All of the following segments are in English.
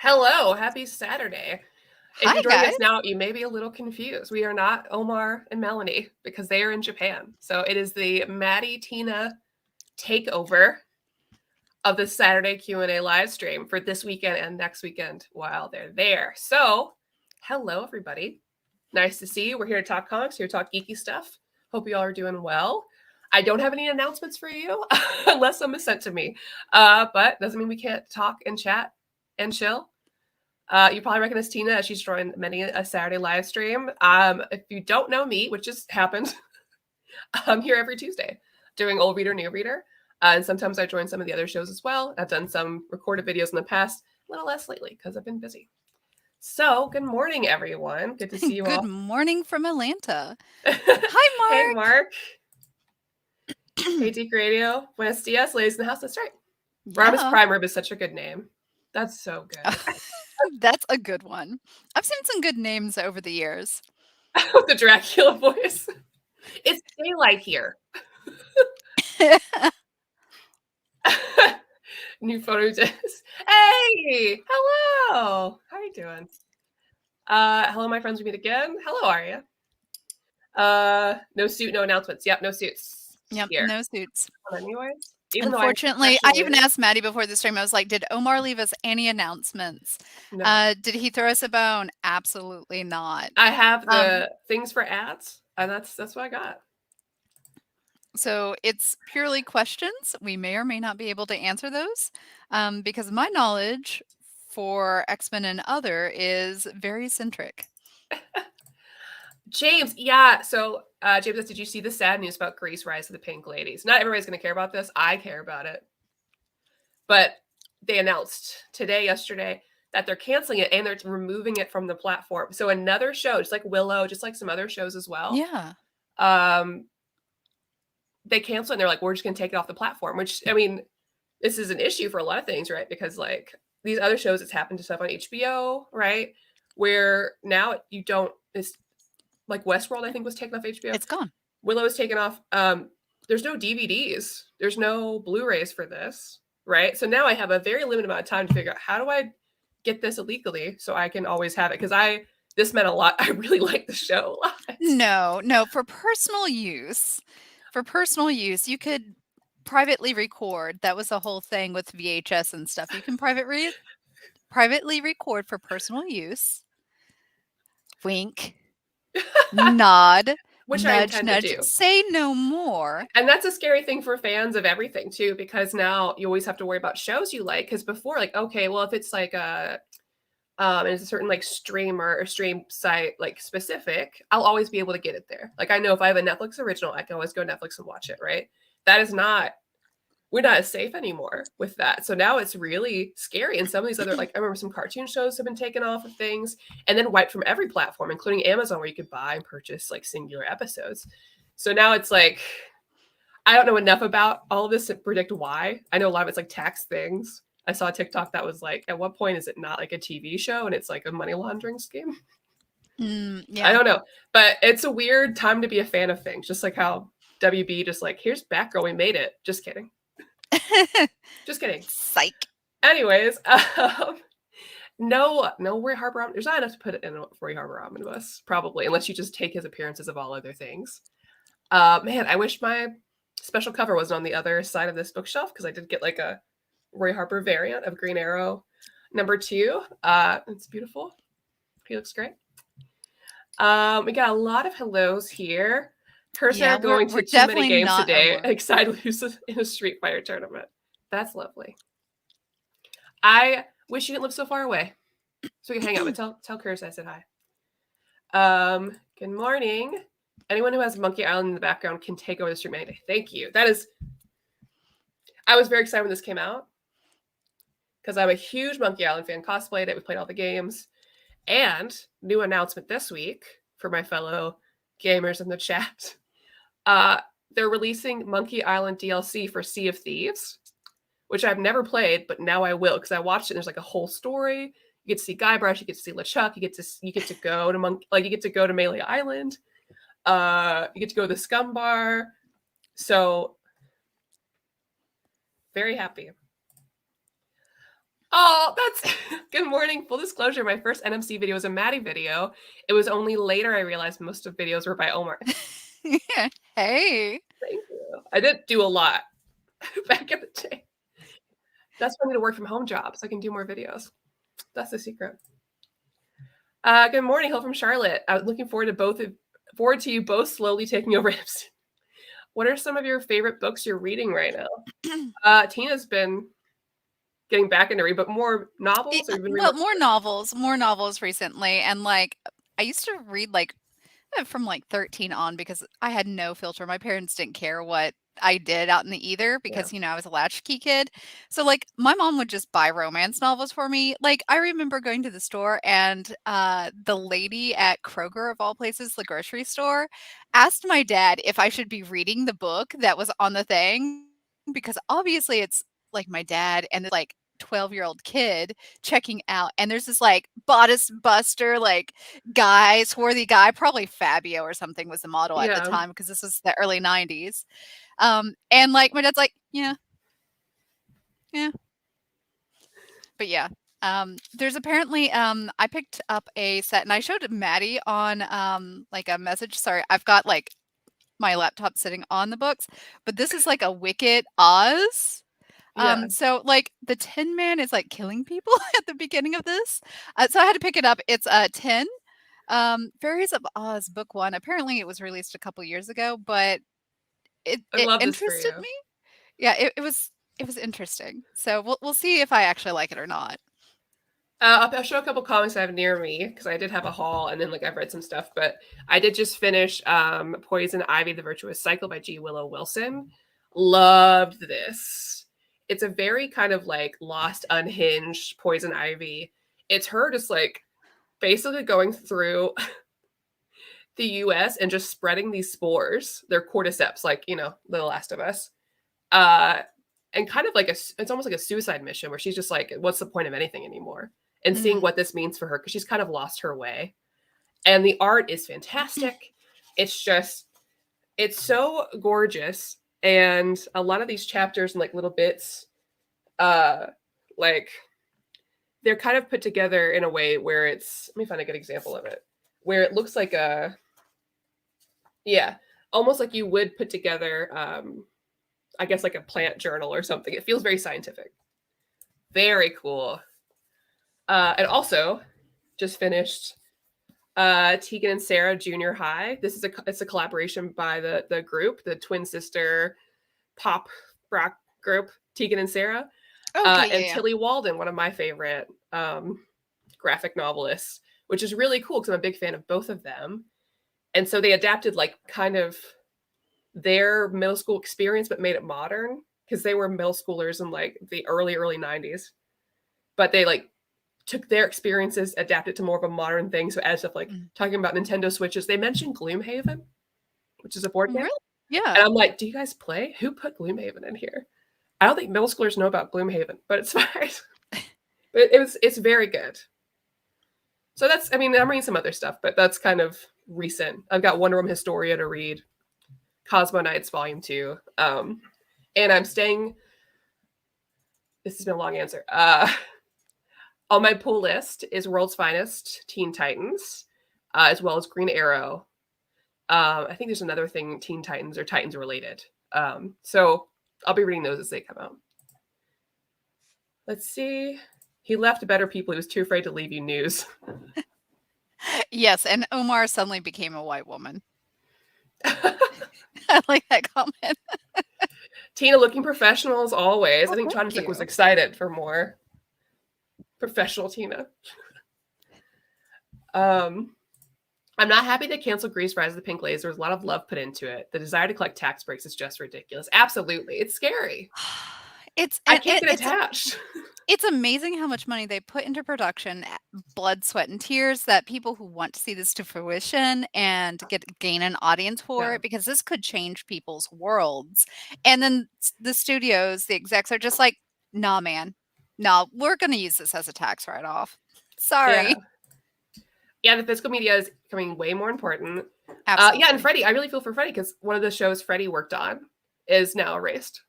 Hello, happy Saturday. If Hi, you're joining guys. us now, you may be a little confused. We are not Omar and Melanie because they are in Japan. So it is the Maddie Tina takeover of the Saturday Q&A live stream for this weekend and next weekend while they're there. So, hello everybody. Nice to see you. We're here to talk comics, here to talk geeky stuff. Hope you all are doing well. I don't have any announcements for you unless some is sent to me. But doesn't mean we can't talk and chat and chill. You probably recognize Tina as she's joined many a Saturday live stream. If you don't know me, which just happened, I'm here every Tuesday doing Old Reader, New Reader. And sometimes I join some of the other shows as well. I've done some recorded videos in the past, a little less lately because I've been busy. So, good morning, everyone. Good to see you Good all. morning from Atlanta. Hi, Hey, Mark. Mark. Hey, Geek Radio. Buenos dias, ladies in the house. That's right. Rarbus Yeah, Prime Rib is such a good name. That's so good. that's a good one. I've seen some good names over the years. With the Dracula voice. It's daylight here. New photo disc. Hey, hello. How are you doing? Hello, my friends. We meet again. Hello, Aria. No suit, no announcements. Yep, no suits Yep, here. no suits. Anyways, even though I Unfortunately, I even asked Maddie before the stream. I was like, "Did Omar leave us any announcements? no, Did he throw us a bone? Absolutely not." I have the things for ads, and that's what I got. So it's purely questions. We may or may not be able to answer those because my knowledge for X-Men and other is very centric. James, yeah. So, James, did you see the sad news about Grease Rise of the Pink Ladies? Not everybody's going to care about this. I care about it. But they announced yesterday, that they're canceling it and they're removing it from the platform. So another show, just like Willow, just like some other shows as well. Yeah. They cancel it and they're like, we're just going to take it off the platform, which, I mean, this is an issue for a lot of things, right? Because like these other shows, it's happened to stuff on HBO, right? Where now you don't, it's like Westworld, I think, was taken off HBO. It's gone. Willow is taken off. There's no DVDs. There's no Blu-rays for this, right? So now I have a very limited amount of time to figure out how do I get this illegally so I can always have it. Because this meant a lot. I really like the show a lot. No, for personal use, you could privately record. That was the whole thing with VHS and stuff. You can privately record for personal use. Wink, nod, Which I nudge, intend to nudge, do. say no more. And that's a scary thing for fans of everything too, because now you always have to worry about shows you like. Because before, like, okay, well, if it's like and it's a certain like streamer or stream site like specific, I'll always be able to get it there. Like I know if I have a Netflix original, I can always go Netflix and watch it, right? That is not, we're not as safe anymore with that. So now it's really scary. And some of these other, like I remember some cartoon shows have been taken off of things and then wiped from every platform, including Amazon, where you could buy and purchase like singular episodes. So now it's like, I don't know enough about all of this to predict why. I know a lot of it's like tax things. I saw a TikTok that was like, at what point is it not like a TV show and it's like a money laundering scheme? Yeah. I don't know. But it's a weird time to be a fan of things, just like how WB just like, here's Batgirl, we made it. Just kidding. Just kidding. Psych. Anyways, no Roy Harper. There's not enough to put it in a Roy Harper omnibus, probably, unless you just take his appearances of all other things. Man, I wish my special cover wasn't on the other side of this bookshelf because I did get like a Roy Harper variant of Green Arrow #2. It's beautiful. He looks great. We got a lot of hellos here. Person are going to too many games today. Excited to lose in a Street Fighter tournament. That's lovely. I wish you didn't live so far away, so we can hang out. But tell Curtis I said hi. Good morning. Anyone who has Monkey Island in the background can take over the stream any day. Thank you. I was very excited when this came out because I'm a huge Monkey Island fan. Cosplayed it. We played all the games. And new announcement this week for my fellow gamers in the chat. They're releasing Monkey Island DLC for Sea of Thieves, which I've never played, but now I will because I watched it. And there's like a whole story. You get to see Guybrush, you get to see LeChuck, you get to go to you get to go to Melee Island. You get to go to the Scum Bar. So very happy. Oh, that's good morning. Full disclosure, my first NMC video was a Maddie video. It was only later I realized most of videos were by Omar. Hey. Thank you. I didn't do a lot back in the day. That's why I need to work from home job so I can do more videos. That's the secret. Good morning, Hill from Charlotte. I was looking forward to you both slowly taking over. What are some of your favorite books you're reading right now? Tina's been getting back into read, but more novels. Well, more novels recently, and like I used to read like from like 13 on because I had no filter. My parents didn't care what I did out in the ether because, I was a latchkey kid. So, like, my mom would just buy romance novels for me. Like, I remember going to the store and the lady at Kroger, of all places, the grocery store, asked my dad if I should be reading the book that was on the thing because obviously it's like my dad and this like 12-year-old kid checking out, and there's this like bodice buster like guy, swarthy guy, probably Fabio or something was the model at the time because this was the early 90s. And like my dad's like, yeah. But yeah. There's apparently I picked up a set and I showed Maddie on like a message. Sorry, I've got like my laptop sitting on the books, but this is like a Wicked Oz. So like the Tin Man is like killing people at the beginning of this. So I had to pick it up. It's 10. Fairies of Oz book 1. Apparently it was released a couple years ago, but it interested me. Yeah, it was interesting. So we'll see if I actually like it or not. I'll show a couple comics I have near me because I did have a haul and then like I've read some stuff, but I did just finish Poison Ivy: The Virtuous Cycle by G. Willow Wilson. Loved this. It's a very kind of like lost, unhinged Poison Ivy. It's her just like basically going through the US and just spreading these spores. They're cordyceps, like, The Last of Us. And kind of like it's almost like a suicide mission where she's just like, what's the point of anything anymore? And seeing what this means for her because she's kind of lost her way. And the art is fantastic. It's so gorgeous. And a lot of these chapters and like little bits, like they're kind of put together in a way where let me find a good example of it, where it looks like almost like you would put together, I guess like a plant journal or something. It feels very scientific. Very cool. And also just finished Tegan and Sarah Junior High. This is it's a collaboration by the group, the twin sister pop rock group, Tegan and Sarah. Tilly Walden, one of my favorite graphic novelists, which is really cool because I'm a big fan of both of them. And so they adapted like kind of their middle school experience, but made it modern because they were middle schoolers in like the early 90s. But they like took their experiences, adapted to more of a modern thing. So as of like talking about Nintendo Switches, they mentioned Gloomhaven, which is a board game. Really? Yeah. And I'm like, do you guys play? Who put Gloomhaven in here? I don't think middle schoolers know about Gloomhaven, but it's fine. But it's very good. So I'm reading some other stuff, but that's kind of recent. I've got Wonder Woman Historia to read, Cosmo Knights Volume 2. And I'm staying, this has been a long answer. On my pull list is World's Finest, Teen Titans, as well as Green Arrow. I think there's another thing, Teen Titans or Titans related. So I'll be reading those as they come out. Let's see. He left better people. He was too afraid to leave you news. Yes, and Omar suddenly became a white woman. I like that comment. Tina looking professional as always. I think Chauncey was excited for more professional Tina. I'm not happy they canceled Grease Rise of the Pink Laser. There was a lot of love put into it. The desire to collect tax breaks is just ridiculous. Absolutely. It's scary. I can't get attached. It's amazing how much money they put into production, blood, sweat, and tears, that people who want to see this to fruition and gain an audience for it, because this could change people's worlds. And then the studios, the execs are just like, nah, man. No, we're going to use this as a tax write-off. Sorry. Yeah, the physical media is becoming way more important. Absolutely. And Freddie, I really feel for Freddie because one of the shows Freddie worked on is now erased.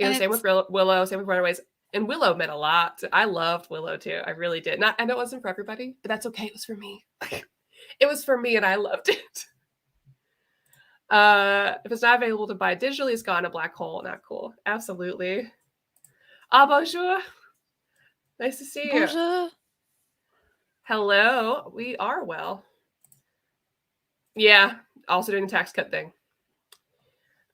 Same with Willow, same with Runaways. And Willow meant a lot. I loved Willow too. I really did. Not, I know it wasn't for everybody, but that's okay. It was for me. It was for me, and I loved it. If it's not available to buy digitally, it's gone a black hole. Not cool. Absolutely. Ah, bonjour. Nice to see you. Bonjour. Hello. We are well. Yeah. Also doing the tax cut thing.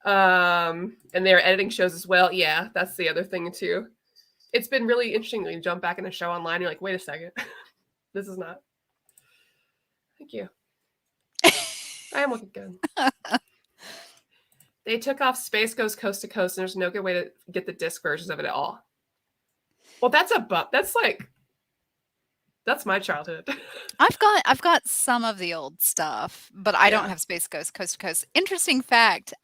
And they're editing shows as well. Yeah, that's the other thing too. It's been really interesting when you jump back in a show online. You're like, wait a second. This is not. Thank you. I am looking good. They took off Space Ghost Coast to Coast, and there's no good way to get the disc versions of it at all. Well, that's a bump. That's my childhood. I've got some of the old stuff, but I don't Yeah. have Space Ghost Coast to Coast. Interesting fact,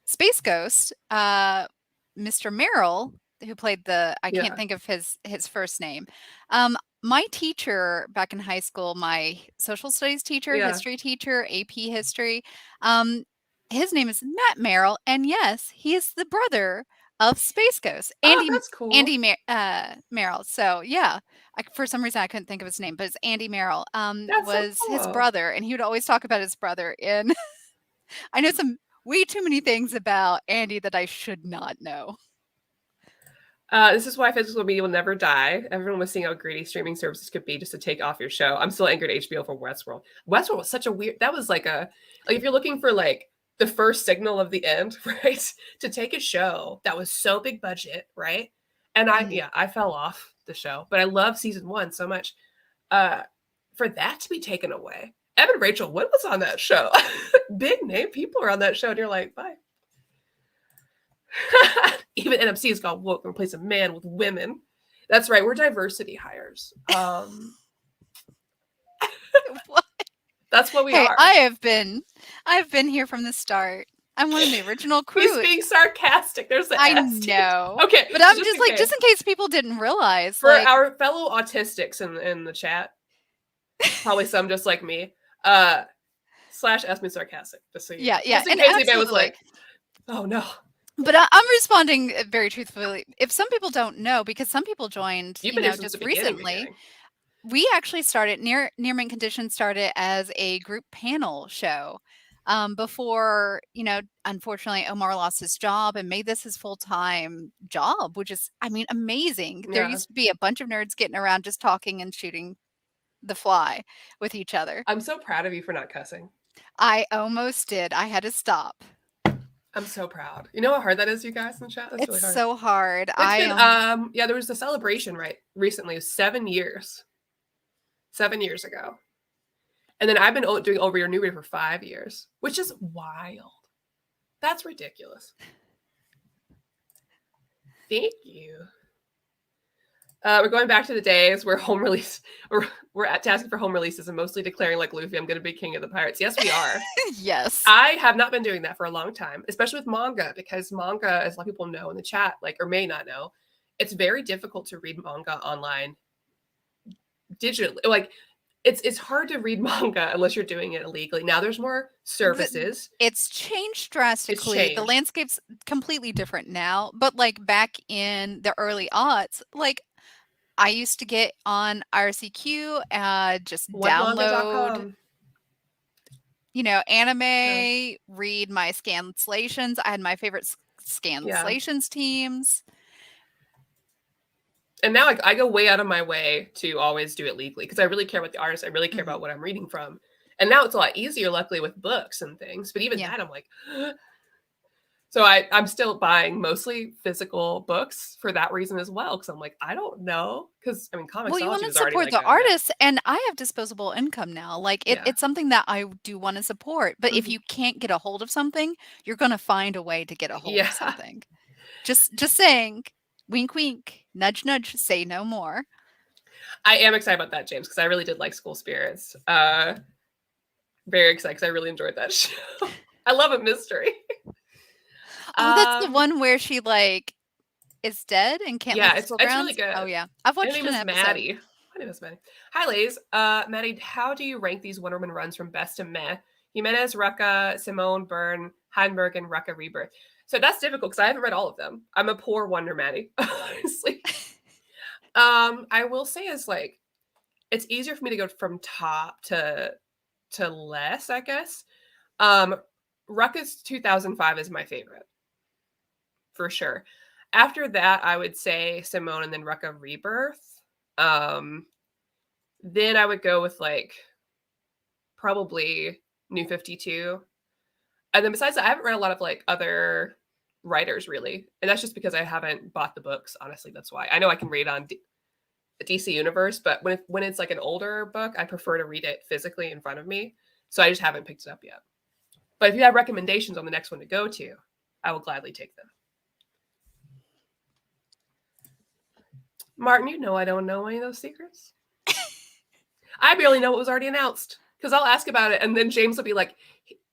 Space Ghost, Mr. Merrill, who played I Yeah. can't think of his first name. My teacher back in high school, my social studies teacher, Yeah. history teacher, AP history, his name is Matt Merrill, and yes, he is the brother of Space Ghost, Oh, that's cool. Andy Merrill. So yeah, for some reason I couldn't think of his name, but it's Andy Merrill. That's so Was his cool. brother, and he would always talk about his brother in. I know some way too many things about Andy that I should not know. This is why physical media will never die. Everyone was seeing how greedy streaming services could be just to take off your show. I'm still anchored to HBO for Westworld. Westworld was such a weird. That was like if you're looking for like the first signal of the end, right? To take a show that was so big budget, right? And I fell off the show, but I love season 1 so much. For that to be taken away, Evan Rachel Wood was on that show. Big name people are on that show, and you're like, bye. Even NMC has gone woke and replaced a man with women. That's right. We're diversity hires. What? That's what we Hey, are. I've been here from the start. I'm one of the original crew. He's being sarcastic. There's the I S. know. Okay, but I'm just in case people didn't realize. For our fellow autistics in the chat, probably some just like me. / ask me sarcastic. Just so you know. Yeah. Just in case anybody was like, oh no. But I'm responding very truthfully. If some people don't know, because some people joined, just recently. We actually started Near Mint Condition started as a group panel show before, unfortunately Omar lost his job and made this his full-time job, which is, amazing. Yeah. There used to be a bunch of nerds getting around just talking and shooting the fly with each other. I'm so proud of you for not cussing. I almost did. I had to stop. I'm so proud. You know how hard that is, you guys in the chat? That's it's really hard. So hard. There was a celebration recently. It was 7 years. 7 years ago. And then I've been doing Over Your New Reader for 5 years, which is wild. That's ridiculous. Thank you. We're going back to the days where home release, we're tasking for home releases and mostly declaring like Luffy, I'm going to be king of the pirates. Yes, we are. Yes. I have not been doing that for a long time, especially with manga, because manga, as a lot of people know in the chat, or may not know, it's very difficult to read manga online digitally. It's hard to read manga unless you're doing it illegally. Now there's more services. It's changed drastically. The landscape's completely different now. But back in the early aughts, I used to get on IRCQ, just download, anime, read my scanslations. I had my favorite scanslations teams. And now I go way out of my way to always do it legally because I really care about the artist. I really care about what I'm reading from. And now it's a lot easier, luckily, with books and things. But even that, I'm like, so I'm still buying mostly physical books for that reason as well. Because I'm like, I don't know. Because comics. Well, you want to support the artists, and I have disposable income now. It's something that I do want to support. But if you can't get a hold of something, you're going to find a way to get a hold of something. Just saying. Wink, wink, nudge, nudge, say no more. I am excited about that, James, because I really did like School Spirits. Very excited because I really enjoyed that show. I love a mystery. That's the one where she is dead and can't leave the school grounds? It's really good. Oh yeah, I've watched an episode. Maddie. My name is Maddie. Hi, ladies. Maddie, how do you rank these Wonder Woman runs from best to meh? Jimenez, Rucka, Simone, Byrne, Heidenberg, and Rucka Rebirth. So that's difficult because I haven't read all of them. I'm a poor Wonder Maddie, honestly. I will say is like it's easier for me to go from top to less, I guess. Ruckus 2005 is my favorite for sure. After that, I would say Simone and then Rucka Rebirth. Then I would go with like probably New 52. And then besides that, I haven't read a lot of like other writers really. And that's just because I haven't bought the books. Honestly, that's why. I know I can read on DC Universe, but when it's like an older book, I prefer to read it physically in front of me. So I just haven't picked it up yet. But if you have recommendations on the next one to go to, I will gladly take them. Martin, you know I don't know any of those secrets. I barely know what was already announced because I'll ask about it and then James will be like,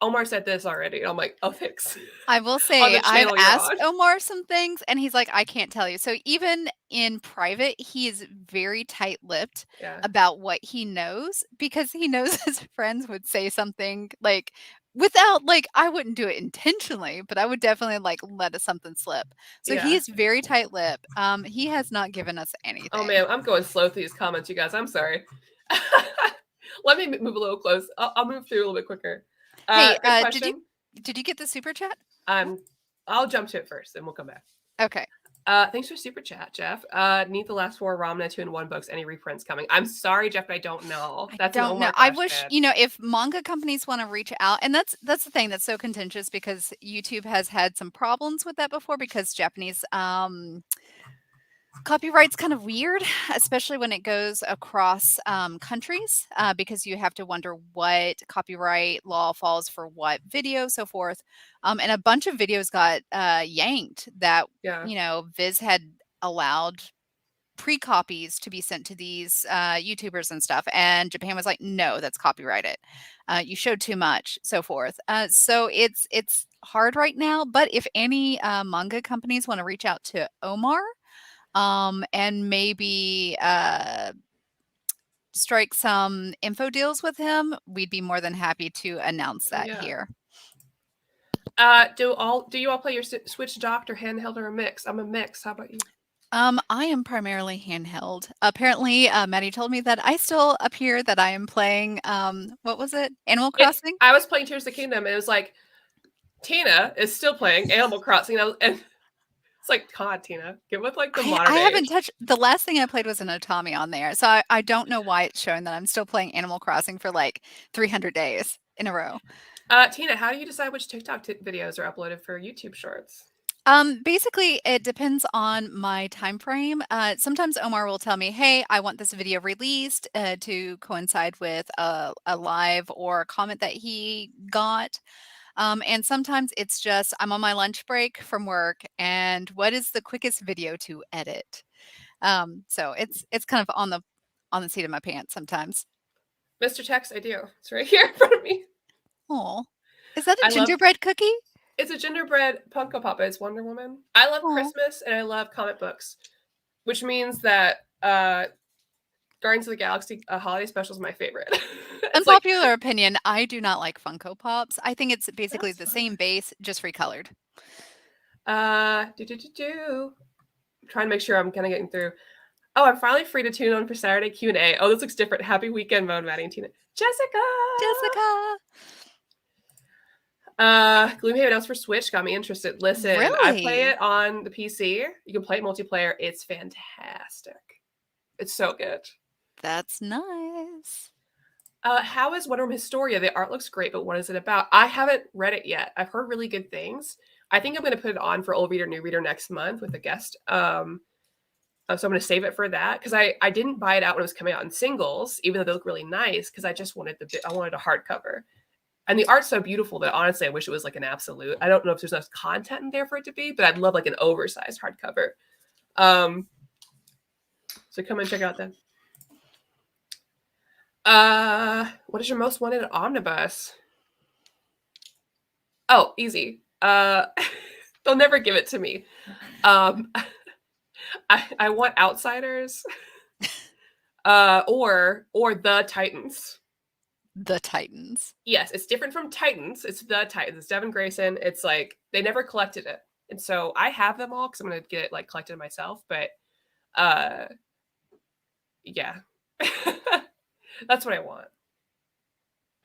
Omar said this already. And I'm like, oh, thanks. I will say I've asked Omar some things and he's like, I can't tell you. So even in private, he is very tight-lipped about what he knows because he knows his friends would say something like without like I wouldn't do it intentionally, but I would definitely like let something slip. So he's very tight-lipped. He has not given us anything. Oh man, I'm going slow through these comments, you guys. I'm sorry. Let me move a little close. I'll move through a little bit quicker. Hey, did you get the super chat? I'll jump to it first, and we'll come back. Okay. Thanks for super chat, Jeff. Need the last 4 Ramna 2-in-1 books. Any reprints coming? I'm sorry, Jeff, but I don't know. I don't know. I wish if manga companies want to reach out, and that's the thing that's so contentious because YouTube has had some problems with that before because Japanese copyright's kind of weird, especially when it goes across countries, because you have to wonder what copyright law falls for what video, so forth. And a bunch of videos got yanked that, Viz had allowed pre-copies to be sent to these YouTubers and stuff. And Japan was like, no, that's copyrighted. You showed too much, so forth. So it's hard right now. But if any manga companies want to reach out to Omar, and maybe strike some info deals with him, we'd be more than happy to announce that here. Do you all play your Switch docked or handheld or a mix? I'm a mix. How about you? I am primarily handheld. Apparently, Maddie told me that I still appear that I am playing what was it? Animal Crossing? I was playing Tears of the Kingdom, and it was like Tina is still playing Animal Crossing, and it's like, God, Tina, get with like the modern I haven't touched. The last thing I played was an Otami on there, so I don't know why it's showing that I'm still playing Animal Crossing for like 300 days in a row. Tina, how do you decide which TikTok videos are uploaded for YouTube Shorts? Basically, it depends on my time frame. Sometimes Omar will tell me, "Hey, I want this video released to coincide with a live or a comment that he got." And sometimes it's just I'm on my lunch break from work, and what is the quickest video to edit? So it's kind of on the seat of my pants sometimes. Mr. Tex, I do. It's right here in front of me. Oh, is that a gingerbread cookie? It's a gingerbread Funko Pop. It's Wonder Woman. I love Christmas and I love comic books, which means that Guardians of the Galaxy holiday special is my favorite. Unpopular opinion, I do not like Funko Pops. I think it's basically the same base, just recolored. I'm trying to make sure I'm kind of getting through. Oh, I'm finally free to tune on for Saturday Q&A. Oh, this looks different. Happy weekend mode, Maddie and Tina. Jessica! Gloomhaven announced for Switch got me interested. Listen, really? I play it on the PC. You can play it multiplayer. It's fantastic. It's so good. That's nice. How is Wonder Woman Historia? The art looks great, but what is it about? I haven't read it yet. I've heard really good things. I think I'm going to put it on for Old Reader, New Reader next month with a guest. So I'm going to save it for that because I didn't buy it out when it was coming out in singles, even though they look really nice, because I just wanted I wanted a hardcover. And the art's so beautiful that honestly, I wish it was like an absolute. I don't know if there's enough content in there for it to be, but I'd love like an oversized hardcover. So come and check it out then. What is your most wanted omnibus? Oh, easy. They'll never give it to me. I want Outsiders, or the Titans. The Titans. Yes, it's different from Titans. It's the Titans. It's Devin Grayson. It's like they never collected it. And so I have them all because I'm going to get it like collected myself. But yeah, that's what I want.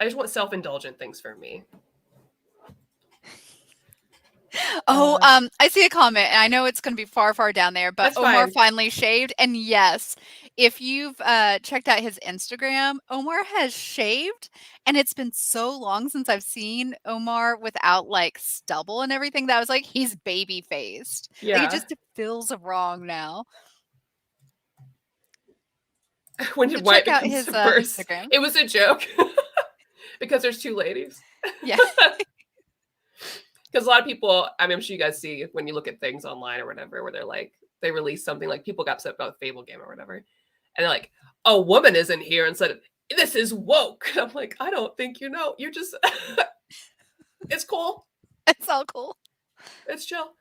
I just want self-indulgent things for me. Oh, I see a comment, and I know it's going to be far, far down there, but That's Omar fine. finally shaved. And yes, if you've checked out his Instagram, Omar has shaved, and it's been so long since I've seen Omar without like stubble and everything that I was like, he's baby faced. Like it Yeah. just feels wrong now. When So did white check out become his subversive? Instagram. It was a joke because there's two ladies. Yeah. Because a lot of people, I mean, I'm sure you guys see when you look at things online or whatever, where they're like, they release something like people got upset about Fable game or whatever. And they're like, a woman isn't here and said, this is woke. I'm like, I don't think you know. You're just, it's cool. It's all cool. It's chill.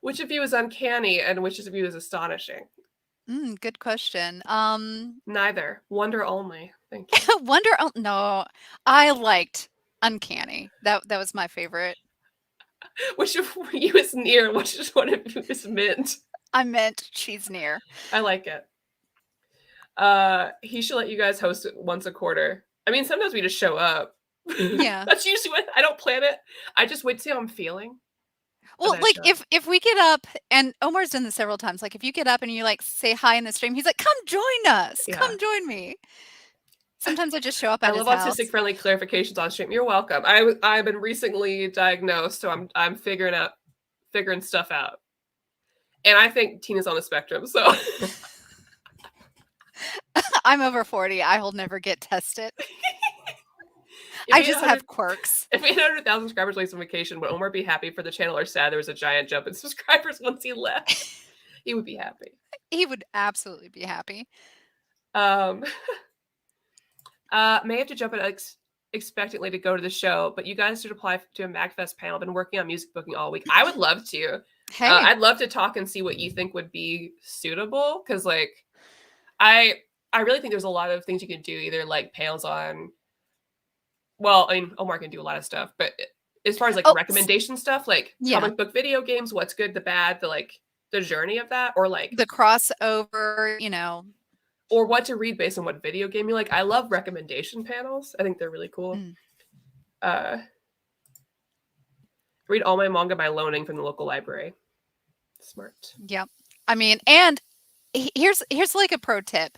Which of you is uncanny and which of you is astonishing? Good question. Neither. Wonder only. Thank you. Wonder. Oh, no, I liked Uncanny. That was my favorite. Which of you is near? Which one of you is mint? I meant she's near. I like it. He should let you guys host it once a quarter. I mean, sometimes we just show up. Yeah. That's usually when I don't plan it. I just wait to see how I'm feeling. Well, then I like show up. if we get up, and Omar's done this several times, like if you get up and you like say hi in the stream, he's like, "Come join us. Yeah. Come join me." Sometimes I just show up I at his love house. autistic friendly clarifications on stream. You're welcome. I've been recently diagnosed, so I'm figuring stuff out. And I think Tina's on the spectrum, so I'm over 40. I will never get tested. If I we hit just 100 have quirks. If we hit 100,000 subscribers while he's on vacation, would Omar be happy for the channel or sad there was a giant jump in subscribers once he left? He would be happy. He would absolutely be happy. May have to jump in expectantly to go to the show, but you guys should apply to a MagFest panel. I've been working on music booking all week. I would love to. Hey, I'd love to talk and see what you think would be suitable, because like I really think there's a lot of things you can do, either like panels on, well, I mean, Omar can do a lot of stuff, but as far as like recommendation stuff, like comic book video games, what's good, the bad, the journey of that, or like the crossover, you know, or what to read based on what video game you like. I love recommendation panels. I think they're really cool. Read all my manga by loaning from the local library. Smart. Yep. I mean, and here's like a pro tip.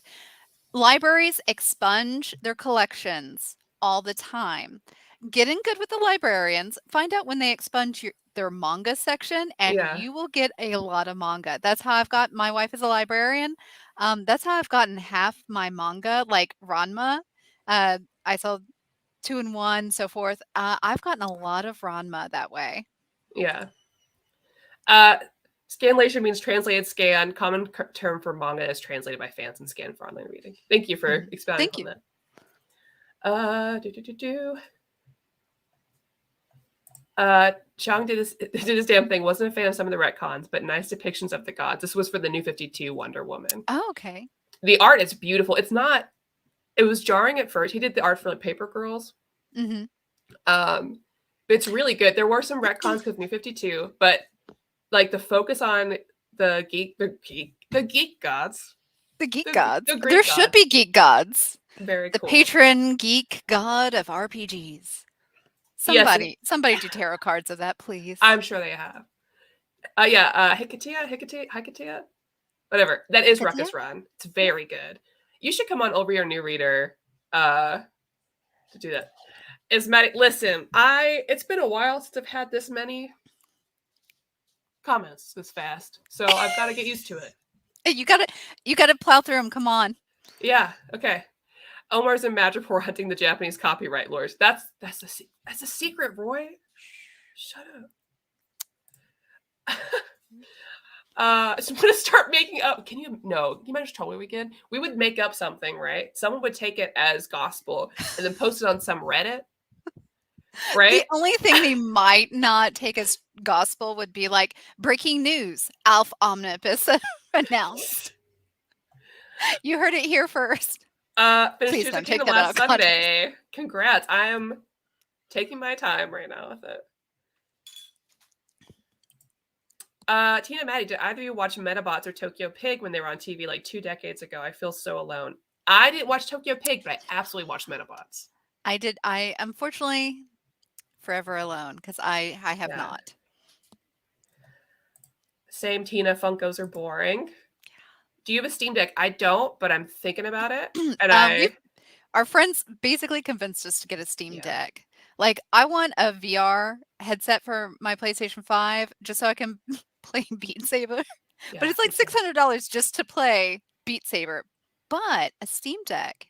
Libraries expunge their collections all the time. Get in good with the librarians. Find out when they expunge their manga section, and you will get a lot of manga. That's how I've got, my wife is a librarian. That's how I've gotten half my manga, like Ranma. I saw 2 in 1, so forth. I've gotten a lot of Ranma that way. Yeah. Scanlation means translated scan. Common term for manga is translated by fans and scanned for online reading. Thank you for expounding on that. Chang did his damn thing. Wasn't a fan of some of the retcons, but nice depictions of the gods. This was for the New 52 Wonder Woman. Oh, okay. The art is beautiful. It was jarring at first. He did the art for like Paper Girls. It's really good. There were some retcons with New 52, but like the focus on the geek gods. The geek gods. The there should be geek gods. Very the cool. patron geek god of RPGs. Somebody do tarot cards of that, please. I'm sure they have. Hikatea. Whatever. That is Ruckus Run. It's very good. You should come on over your new reader to do that. Is Maddie, listen, it's been a while since I've had this many comments this fast, so I've got to get used to it. You gotta plow through them. Come on. Yeah. Okay. Omar's in Madripoor hunting the Japanese copyright lords. That's a secret, Roy. Shut up. So I'm gonna start making up. Can you imagine how we would make up something, right? Someone would take it as gospel and then post it on some Reddit. Right? The only thing they might not take as gospel would be like breaking news. Alf Omnibus announced. You heard it here first. Please don't take that last Sunday. Congrats. I am taking my time right now with it. Tina and Maddie, did either of you watch Metabots or Tokyo Pig when they were on TV like 2 decades ago? I feel so alone. I didn't watch Tokyo Pig, but I absolutely watched Metabots. I did. I unfortunately forever alone because I have Yeah. not. Same, Tina. Funkos are boring. Do you have a Steam Deck? I don't, but I'm thinking about it. And Our friends basically convinced us to get a Steam Yeah. Deck. Like, I want a VR headset for my PlayStation 5 just so I can play Beat Saber. Yeah, But it's like me too. $600 just to play Beat Saber. But a Steam Deck,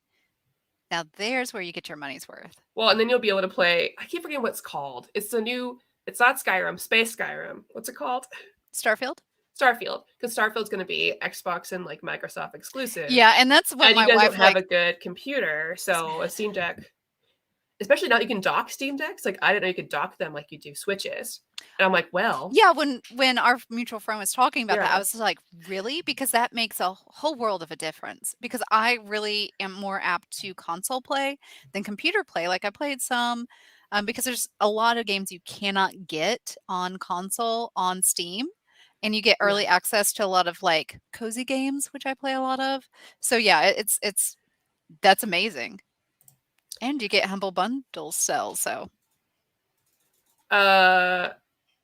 now there's where you get your money's worth. Well, and then you'll be able to play. I keep forgetting what it's called. It's the new. It's not Skyrim. Space Skyrim. What's it called? Starfield? Starfield. Because Starfield's going to be Xbox and like Microsoft exclusive. Yeah, and that's what And my you guys wife don't have like. a good computer, so a Steam Deck. Especially now you can dock Steam Decks. Like I didn't know you could dock them like you do Switches. And I'm like, well, Yeah, when our mutual friend was talking about that, I Yeah. was like, really? Because that makes a whole world of a difference. Because I really am more apt to console play than computer play. Like I played some because there's a lot of games you cannot get on console on Steam. And you get early access to a lot of like cozy games, which I play a lot of. So yeah, it's that's amazing. And you get Humble Bundle sales, so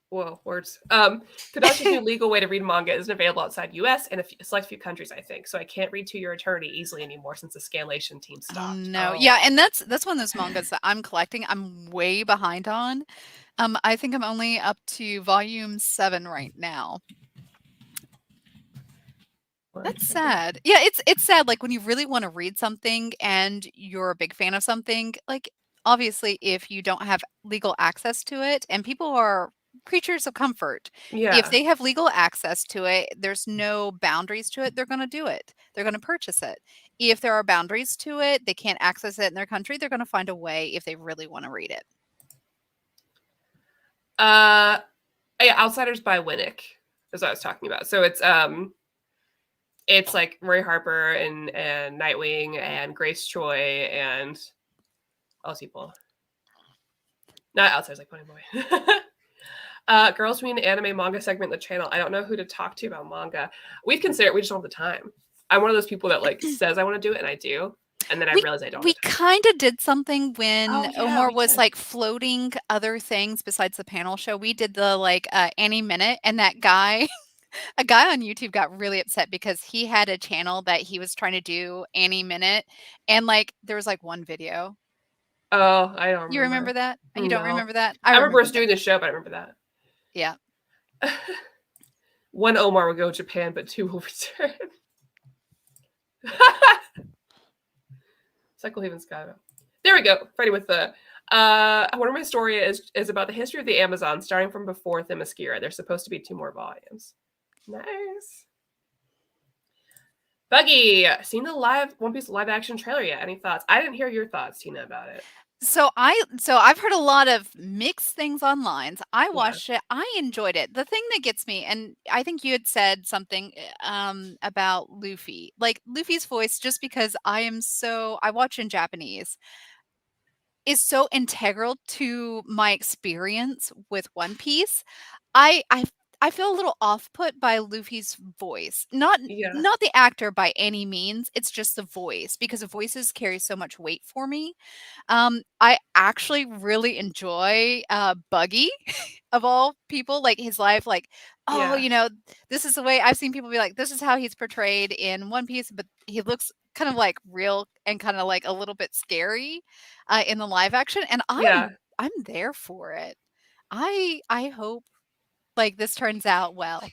Whoa, words. Kodansha's new legal way to read manga isn't available outside US and a select few countries, I think. So I can't read To Your Eternity easily anymore since the Scanlation team oh stopped. no. Yeah, and that's one of those mangas that I'm collecting. I'm way behind on. I think I'm only up to volume 7 right now. That's sad. Yeah, it's sad like when you really want to read something and you're a big fan of something, like obviously if you don't have legal access to it, and people are creatures of comfort. If Yeah. they have legal access to it, there's no boundaries to it, they're going to do it. They're going to purchase it. If there are boundaries to it, they can't access it in their country, they're going to find a way if they really want to read it. Yeah, Outsiders by Winnick is what I was talking about. So it's like Roy Harper and Nightwing and Grace Choi and all those people. Not Outsiders, like Ponyboy. Girls Read Anime Manga segment in the channel. I don't know who to talk to about manga. We've considered, we just don't have the time. I'm one of those people that like says I want to do it and I do. And then I realize I don't. We kind of did something when Omar was did. like floating other things besides the panel show. We did the like Annie Minute, and that guy, a guy on YouTube got really upset because he had a channel that he was trying to do Annie Minute, and like there was like one video. Oh, I don't remember. You remember that? You don't No. remember that? I remember us doing the show, but I remember that. Yeah. One Omar will go to Japan, but 2 will return. Cycle Haven Sky. There we go. Freddie with the one of my story is about the history of the Amazon, starting from before Themyscira. There's supposed to be 2 more volumes. Nice. Buggy, seen the One Piece live action trailer yet? Any thoughts? I didn't hear your thoughts, Tina, about it. So I've heard a lot of mixed things online. So I watched it. I enjoyed it. The thing that gets me, and I think you had said something about Luffy. Like Luffy's voice, just because I watch in Japanese, is so integral to my experience with One Piece. I feel a little off put by Luffy's voice. Not the actor by any means. It's just the voice, because the voices carry so much weight for me. I actually really enjoy Buggy of all people, like his life, like, this is the way I've seen people be like, this is how he's portrayed in One Piece, but he looks kind of like real and kind of like a little bit scary in the live action. And I'm there for it. I hope like this turns out well.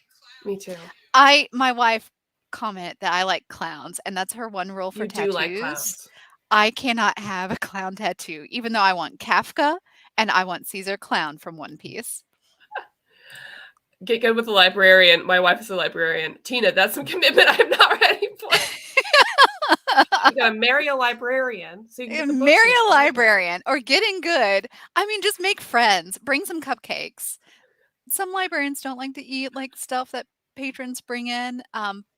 Me too. My wife commented that I like clowns, and that's her one rule for tattoos. Do like clowns. I cannot have a clown tattoo, even though I want Kafka and I want Caesar Clown from One Piece. Get good with the librarian. My wife is a librarian. Tina, that's some commitment I'm not ready for. You gotta marry a librarian. So you can marry a librarian or getting good. I mean, just make friends. Bring some cupcakes. Some librarians don't like to eat like stuff that patrons bring in,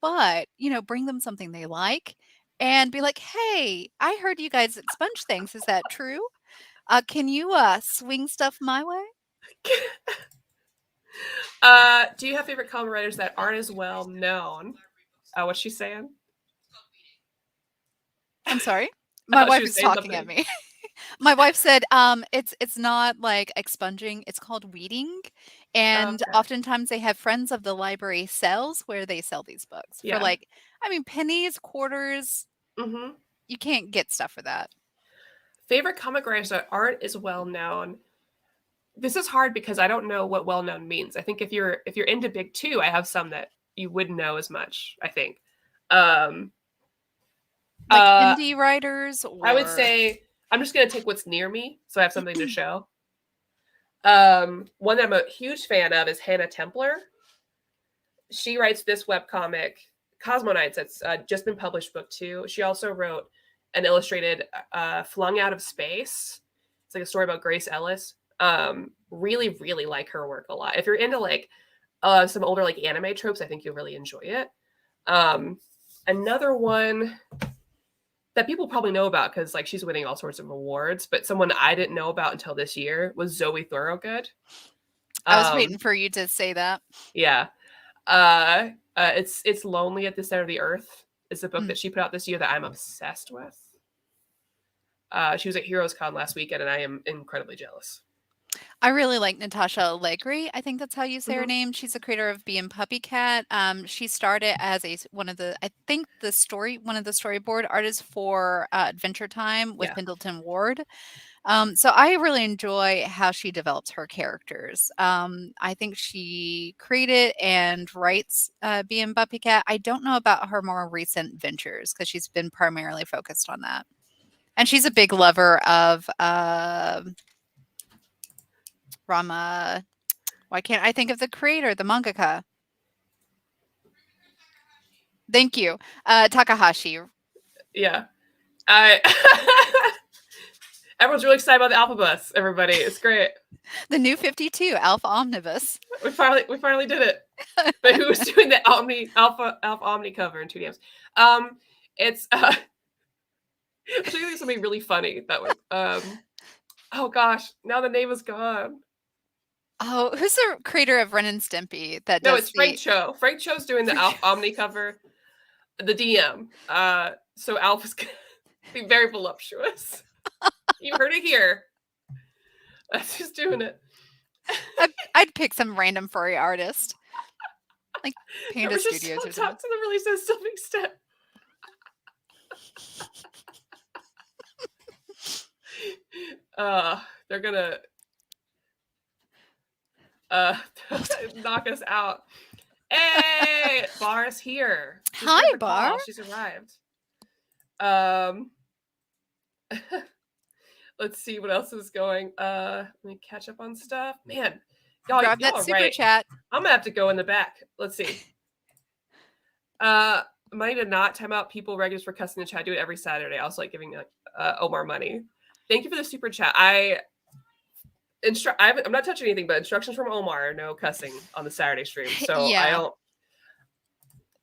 but bring them something they like and be like, hey, I heard you guys expunge things. Is that true? Can you swing stuff my way? Do you have favorite comic writers that aren't as well known? What's she saying? I'm sorry? I My thought she wife was is saying talking at something. me. My wife said, it's not like expunging, it's called weeding, and Okay. oftentimes they have friends of the library sales where they sell these books for, Yeah. like, I mean, pennies, quarters. Mm-hmm. You can't get stuff for that. Favorite comic writers that aren't as well known. This is hard because I don't know what well known means. I think if you're into big two, I have some that you wouldn't know as much. I think. Um, Like uh, indie writers I would or say I'm just gonna take what's near me, so I have something to show. One that I'm a huge fan of is Hannah Templar. She writes this webcomic, Cosmonites, that's just been published, book two. She also wrote an illustrated Flung Out of Space. It's like a story about Grace Ellis. Really, really like her work a lot. If you're into like some older like anime tropes, I think you'll really enjoy it. Um, Another one that people probably know about because like she's winning all sorts of awards, but someone I didn't know about until this year was Zoe Thorogood. I was waiting Um, for you to say that. yeah, it's Lonely at the Center of the Earth. It's a book Mm. that she put out this year that I'm obsessed with. She was at Heroes Con last weekend, and I am incredibly jealous. I really like Natasha Allegri. I think that's how you say her Mm-hmm. name. She's the creator of Bee and Puppy Cat. She started as one of the, I think one of the storyboard artists for Adventure Time with Yeah. Pendleton Ward. So I really enjoy how she develops her characters. I think she created and writes Bee and Puppy Cat. I don't know about her more recent ventures because she's been primarily focused on that. And she's a big lover of Rama. Why can't I think of the creator, the mangaka? Thank you. Takahashi. Yeah. I Everyone's really excited about the Alpha Bus, everybody. It's great. The new 52 Alpha Omnibus. We finally did it. But who's doing the Alpha Omni cover in 2DMs? It's I'm trying to think of something really funny that would oh gosh, now the name is gone. Oh, who's the creator of Ren and Stimpy that No, does it's Frank the Cho. Frank Cho's doing the Omni cover, the DM. So Alpha's gonna be very voluptuous. You heard it here. That's just doing it. I'd pick some random furry artist, like There Panda was just Studios or something. talk to the release of Sylvie Step. They're gonna uh knock us out. Hey, Bar's here. She's Hi, here for Bar. call. She's arrived. Um let's see what else is going. Let me catch up on stuff. Man, Grab y'all that are super right. chat. I'm gonna have to go in the back. Let's see. Money to not time out people regulars for cussing the chat. I do it every Saturday. I also like giving Omar money. Thank you for the super chat. I'm not touching anything, but instructions from Omar, no cussing on the Saturday stream. So I Yeah. don't.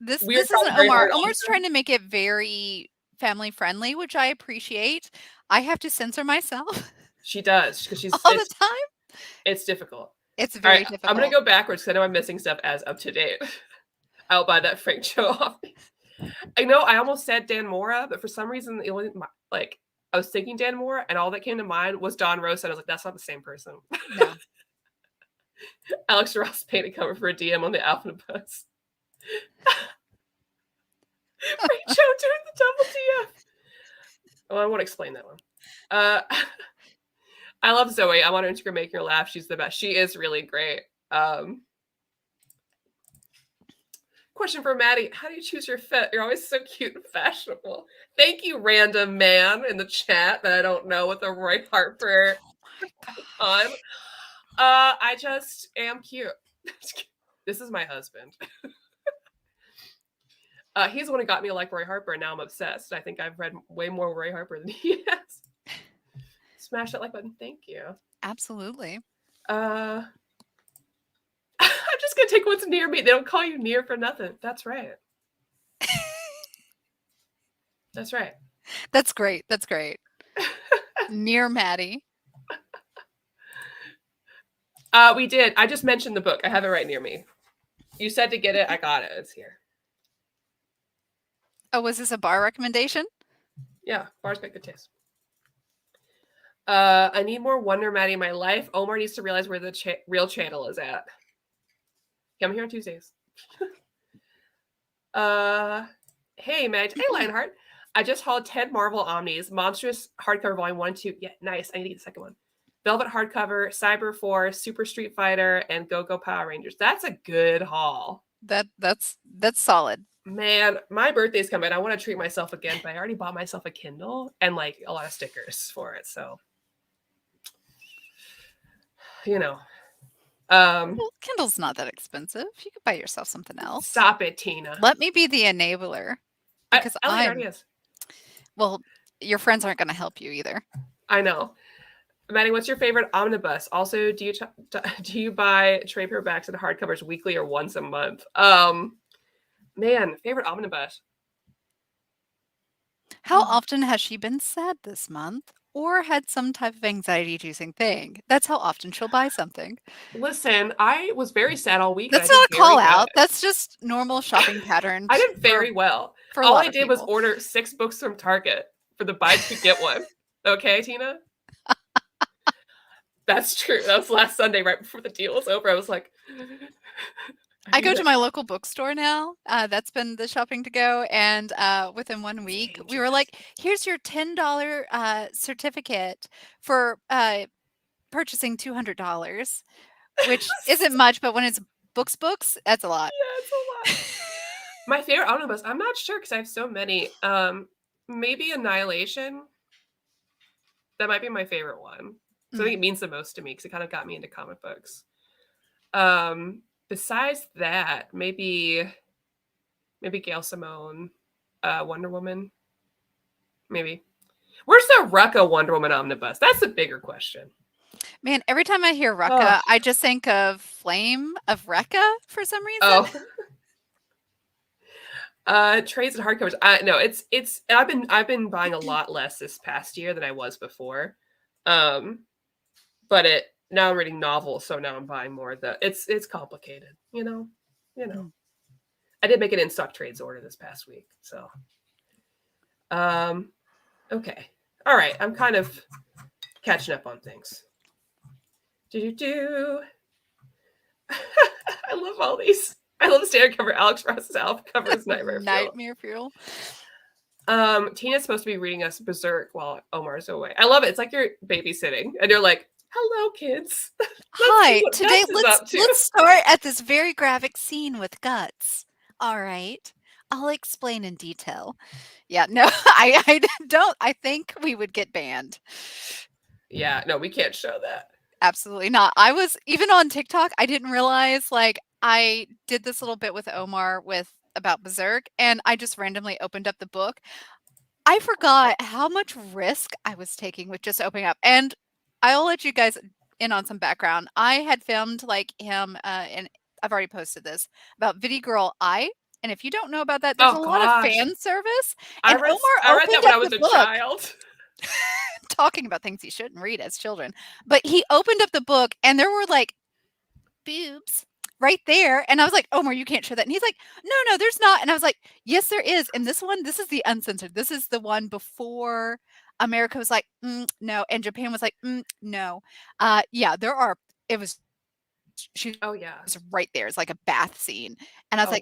This We were this trying isn't very Omar. hard on Omar's trying to make it very family friendly, which I appreciate. I have to censor myself She does because she's all the time. it's difficult. It's All right, very I'm gonna difficult. go backwards because I know I'm missing stuff as up to date. I'll buy that Frank show off. I know I almost said Dan Mora, but for some reason it wasn't like I was thinking Dan Mora, and all that came to mind was Don Rosa. And I was like, that's not the same person. No. Alex Ross painted cover for a DM on the Omnibus. Frank Cho doing the double DM. Oh, I won't explain that one. I love Zoe. I'm on her Instagram making her laugh. She's the best. She is really great. Question for Maddie. How do you choose your fit? You're always so cute and fashionable. Thank you, random man in the chat that I don't know with a Roy Harper on. I just am cute. This is my husband. He's the one who got me to like Roy Harper, and now I'm obsessed. I think I've read way more Roy Harper than he has. Smash that like button. Thank you. Absolutely. I'm just gonna take what's near me. They don't call you near for nothing. That's right. That's right. That's great. That's great. Near Maddie. We did. I just mentioned the book. I have it right near me. You said to get it. I got it. It's here. Oh, was this a bar recommendation? Yeah, bars got good taste. I need more Wonder Maddie in my life. Omar needs to realize where the real channel is at. Yeah, I'm here on Tuesdays. Hey, Meg. Hey, Lionheart. I just hauled 10 Marvel Omnis. Monstrous hardcover volume 1 and 2. Yeah, nice. I need to get the second one. Velvet hardcover, Cyber Force, Super Street Fighter, and Go Go Power Rangers. That's a good haul. That's solid. Man, my birthday's coming. I want to treat myself again, but I already bought myself a Kindle and like a lot of stickers for it. So, you know. Well, Kindle's not that expensive. You could buy yourself something else. Stop it, Tina. Let me be the enabler. Because I already is. Well, your friends aren't going to help you either. I know. Maddie, what's your favorite omnibus? Also, do you buy trade paperbacks and hardcovers weekly or once a month? Man, favorite omnibus. How often has she been sad this month or had some type of anxiety-inducing thing? That's how often she'll buy something. Listen, I was very sad all week. That's not a call out. That's just normal shopping pattern. I did very well. All I did was order 6 books from Target for the buy 2 get one. Okay, Tina? That's true. That was last Sunday, right before the deal was over. I was like, I go to my local bookstore now. That's been the shopping to go. And within 1 week, we were like, here's your $10 certificate for purchasing $200, which isn't much, but when it's books, that's a lot. Yeah, it's a lot. My favorite omnibus, I'm not sure because I have so many. Maybe Annihilation. That might be my favorite one. So I think it means the most to me because it kind of got me into comic books. Besides that, maybe Gail Simone, Wonder Woman. Maybe. Where's the Rucka Wonder Woman omnibus? That's the bigger question. Man, every time I hear Rucka, I just think of Flame of Rekka for some reason. Trades and hardcovers. No, it's I've been buying a lot less this past year than I was before. But now I'm reading novels, so now I'm buying more of the it's complicated, you know. I did make an in-stock trades order this past week, so okay. All right, I'm kind of catching up on things. I love all these. I love the standard cover. Alex Ross's alpha cover is Nightmare Fuel. Tina's supposed to be reading us Berserk while Omar's away. I love it. It's like you're babysitting, and you're like, "Hello, kids." Hi. Today, let's start at this very graphic scene with guts. All right, I'll explain in detail. Yeah, no, I don't. I think we would get banned. Yeah, no, we can't show that. Absolutely not. I was even on TikTok. I didn't realize I did this little bit with Omar about Berserk, and I just randomly opened up the book. I forgot how much risk I was taking with just opening up. And I'll let you guys in on some background. I had filmed him, and I've already posted this about Viddy Girl I. And if you don't know about that, there's a lot of fan service. And I read that when I was a child. Talking about things you shouldn't read as children. But he opened up the book and there were boobs right there. And I was like, Omar, you can't show that. And he's like, no, there's not. And I was like, yes, there is. And this is the uncensored. This is the one before America was like, no. And Japan was like, no. Yeah, there are. It was. She was right there. It's like a bath scene. And I was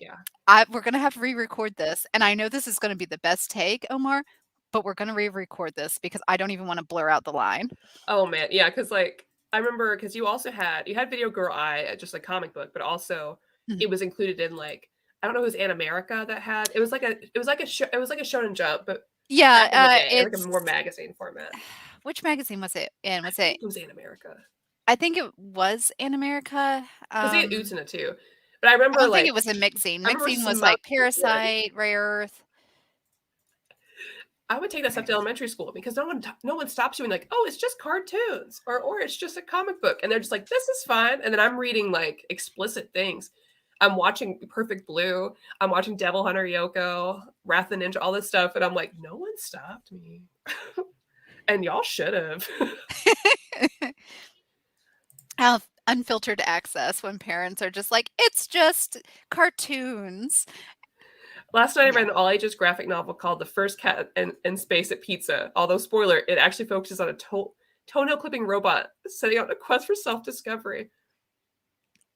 we're going to have to re-record this. And I know this is going to be the best take, Omar, but we're going to re-record this because I don't even want to blur out the line. Oh, man. Yeah, because I remember because you had Video Girl I, just a comic book, but also it was included in I don't know, it was America that had it was like a Shonen Jump, but it's a more magazine format. Which magazine was it in? It was America. I think it was in America. Because they had Utena too, but I remember I think it was in Mixzine. Mixzine was Parasite, Rare Earth. I would take that stuff to elementary school because no one stops you and oh, it's just cartoons or it's just a comic book. And they're just like, this is fun. And then I'm reading explicit things. I'm watching Perfect Blue. I'm watching Devil Hunter Yoko, Wrath the Ninja, all this stuff. And I'm like, no one stopped me. And y'all should have. unfiltered access when parents are just like, it's just cartoons. Last night I Yeah. read an all-ages graphic novel called The First Cat in Space at Pizza. Although, spoiler, it actually focuses on a toenail clipping robot setting out on a quest for self-discovery.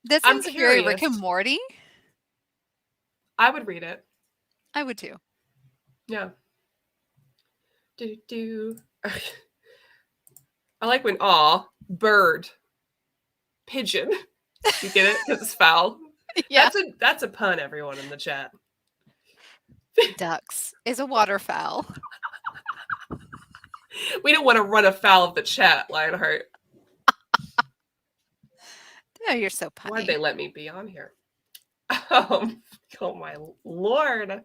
That I'm seems very Rick curious. and Morty. I would read it. I would too. Yeah. Do. I like when bird, pigeon. You get it because it's foul. Yeah. That's a pun. Everyone in the chat. Ducks is a waterfowl. We don't want to run afoul of the chat, Lionheart. Oh, you're so punny. Why'd they let me be on here? Oh my lord.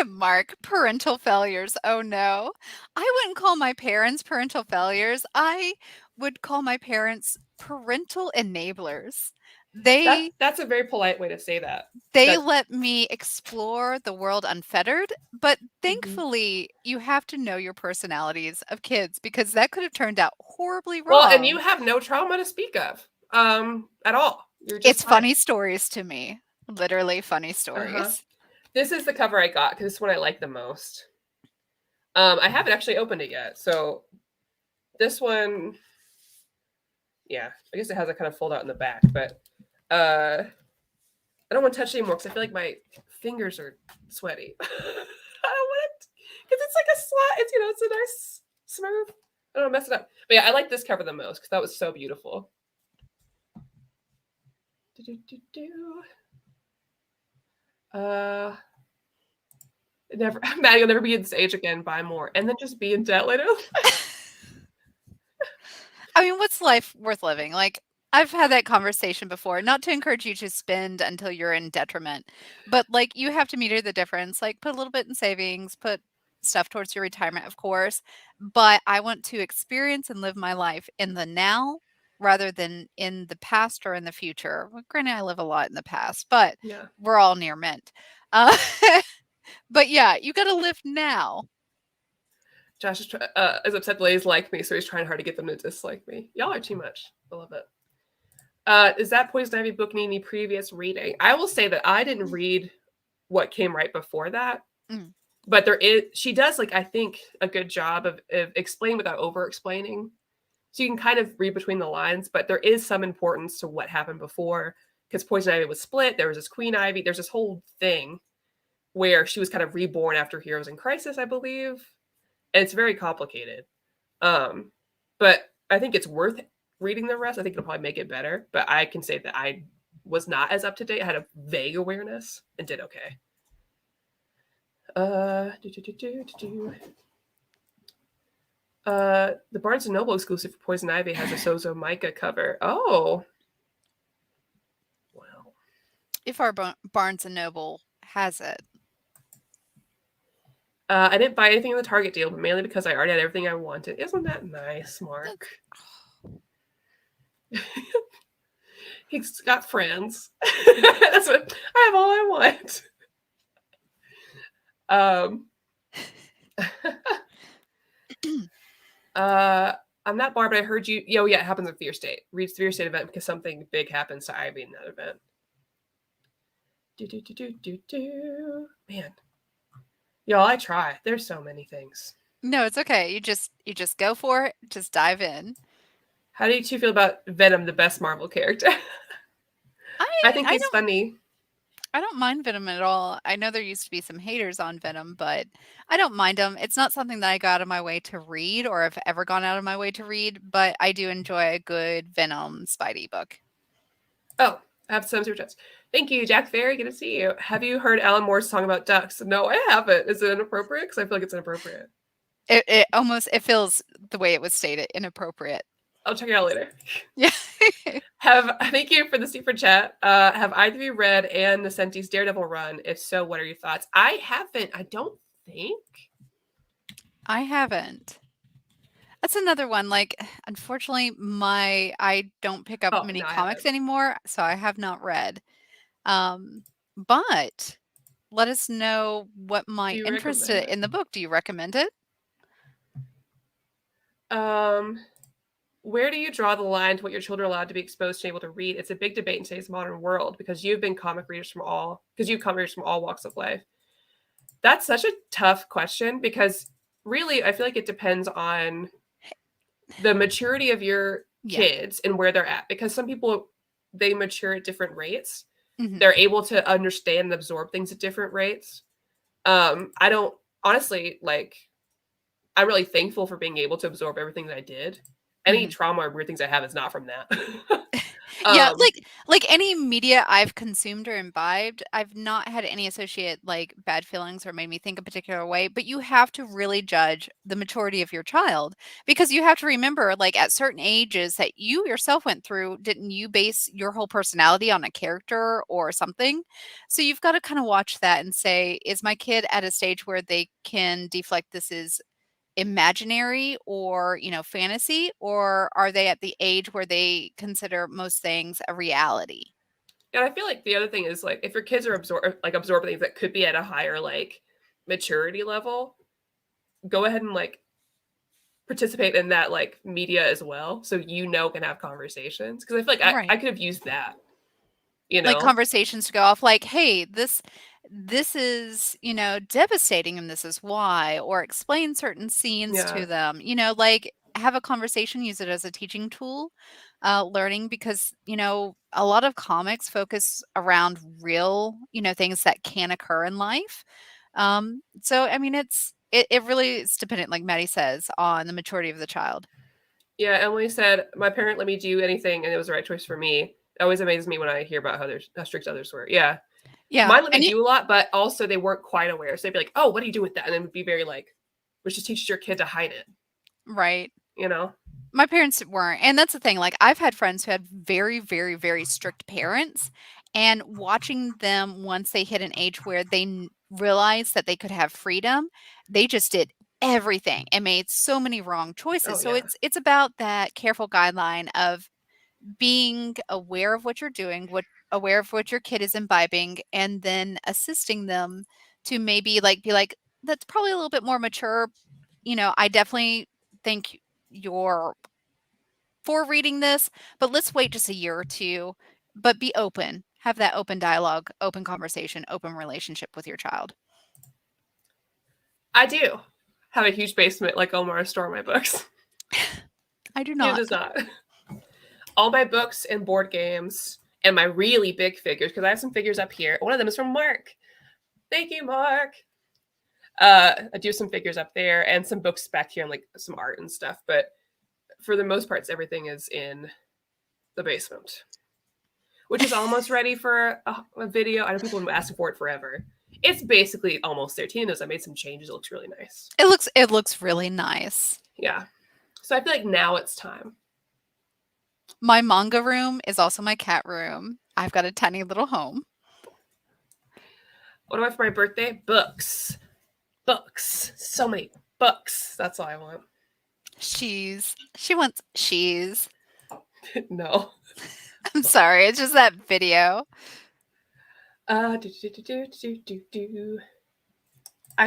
Mark, parental failures. Oh no. I wouldn't call my parents parental failures. I would call my parents parental enablers. That's a very polite way to say that. They let me explore the world unfettered, but Mhm. thankfully you have to know your personalities of kids because that could have turned out horribly wrong. Well, and you have no trauma to speak of at all. You're just It's funny stories to me. Literally funny stories. This is the cover I got because this is what I like the most. I haven't actually opened it yet. So this one, yeah, I guess it has a kind of fold out in the back, but I don't want to touch it anymore because I feel like my fingers are sweaty. I don't want it because it's like a slot. It's a nice smooth. I don't want to mess it up. But yeah, I like this cover the most because that was so beautiful. Maddie will never be in stage again. Buy more, and then just be in debt later. I mean, what's life worth living? Like, I've had that conversation before, not to encourage you to spend until you're in detriment, but like you have to meter the difference, like put a little bit in savings, put stuff towards your retirement, of course. But I want to experience and live my life in the now rather than in the past or in the future. Well, granted, I live a lot in the past, but Yeah. we're all near mint. But yeah, you got to live now. Josh is upset Blaze like me, so he's trying hard to get them to dislike me. Y'all are too much. I love it. Is that Poison Ivy book need any previous reading? I will say that I didn't read what came right before that. But she does, I think, a good job of explaining without over-explaining. So you can kind of read between the lines, but there is some importance to what happened before, because Poison Ivy was split. There was this Queen Ivy. There's this whole thing where she was kind of reborn after Heroes in Crisis, I believe. And it's very complicated. But I think it's worth reading the rest. I think it'll probably make it better. But I can say that I was not as up to date. I had a vague awareness and did okay. The Barnes & Noble exclusive for Poison Ivy has a Sozo Micah cover. Oh. Well. If our Barnes & Noble has it. I didn't buy anything in the Target deal, but mainly because I already had everything I wanted. Isn't that nice, Mark? He's got friends. That's what I have. All I want. I'm not Barb, but I heard you. Yeah, it happens at Fear State. Reads the Fear State event because something big happens to Ivy in that event. Man. Y'all, I try. There's so many things. No, it's okay. You just go for it. Just dive in. How do you two feel about Venom, the best Marvel character? I think he's funny. I don't mind Venom at all. I know there used to be some haters on Venom, but I don't mind him. It's not something that I go out of my way to read or have ever gone out of my way to read, but I do enjoy a good Venom Spidey book. Oh, I have some super chats. Thank you, Jack Ferry. Good to see you. Have you heard Alan Moore's song about ducks? No, I haven't. Is it inappropriate? Because I feel like it's inappropriate. It feels the way it was stated, inappropriate. I'll check it out later. Yeah. Thank you for the super chat. Have either of you read Anne Nesenti's Daredevil run? If so, what are your thoughts? I haven't. I don't think. I haven't. That's another one. Unfortunately, I don't pick up many comics anymore, so I have not read. But let us know what might interest in the book. Do you recommend it? where do you draw the line to what your children are allowed to be exposed to and able to read? It's a big debate in today's modern world because you've comic readers from all walks of life. That's such a tough question because really I feel like it depends on the maturity of your kids and where they're at, because some people, they mature at different rates. They're able to understand and absorb things at different rates. I don't honestly, like, I'm really thankful for being able to absorb everything that I did. Any trauma or weird things I have is not from that. Yeah, like any media I've consumed or imbibed, I've not had any associate like bad feelings or made me think a particular way, but you have to really judge the maturity of your child, because you have to remember, like, at certain ages that you yourself went through, didn't you base your whole personality on a character or something? So you've got to kind of watch that and say, is my kid at a stage where they can deflect this is imaginary or, fantasy, or are they at the age where they consider most things a reality? And I feel like the other thing is, like, if your kids are absorbing things that could be at a higher like maturity level, go ahead and like participate in that like media as well, so can have conversations, because I feel like I could have used that, Like conversations to go off like, hey, this is, devastating and this is why, or explain certain scenes to them, like have a conversation, use it as a teaching tool, learning, because, a lot of comics focus around real, things that can occur in life. So, I mean, it really is dependent, like Maddie says, on the maturity of the child. Yeah, Emily said, my parent let me do anything and it was the right choice for me. It always amazes me when I hear about how strict others were. Yeah. Yeah. Mine let me do a lot, but also they weren't quite aware. So they'd be like, oh, what do you do with that? And then would be very like, which just teaches your kid to hide it. Right. You know? My parents weren't. And that's the thing. Like, I've had friends who had very, very, very strict parents. And watching them, once they hit an age where they realized that they could have freedom, they just did everything and made so many wrong choices. Oh, So yeah. it's about that careful guideline of being aware of what you're doing, aware of what your kid is imbibing, and then assisting them to maybe like be like, that's probably a little bit more mature. I definitely think you're for reading this, but let's wait just a year or two. But be open. Have that open dialogue, open conversation, open relationship with your child. I do have a huge basement like Omar store my books. I do He not. does not. All my books and board games and my really big figures, because I have some figures up here. One of them is from Mark. Thank you, Mark. I do some figures up there and some books back here and like some art and stuff. But for the most part, everything is in the basement, which is almost ready for a video. I know people have been asking for it forever. It's basically almost there. Tina knows I made some changes. It looks really nice. It looks really nice. Yeah. So I feel like now it's time. My manga room is also my cat room. I've got a tiny little home. What do I want for my birthday? Books. Books. So many books. That's all I want. She wants cheese. No. I'm sorry. It's just that video. I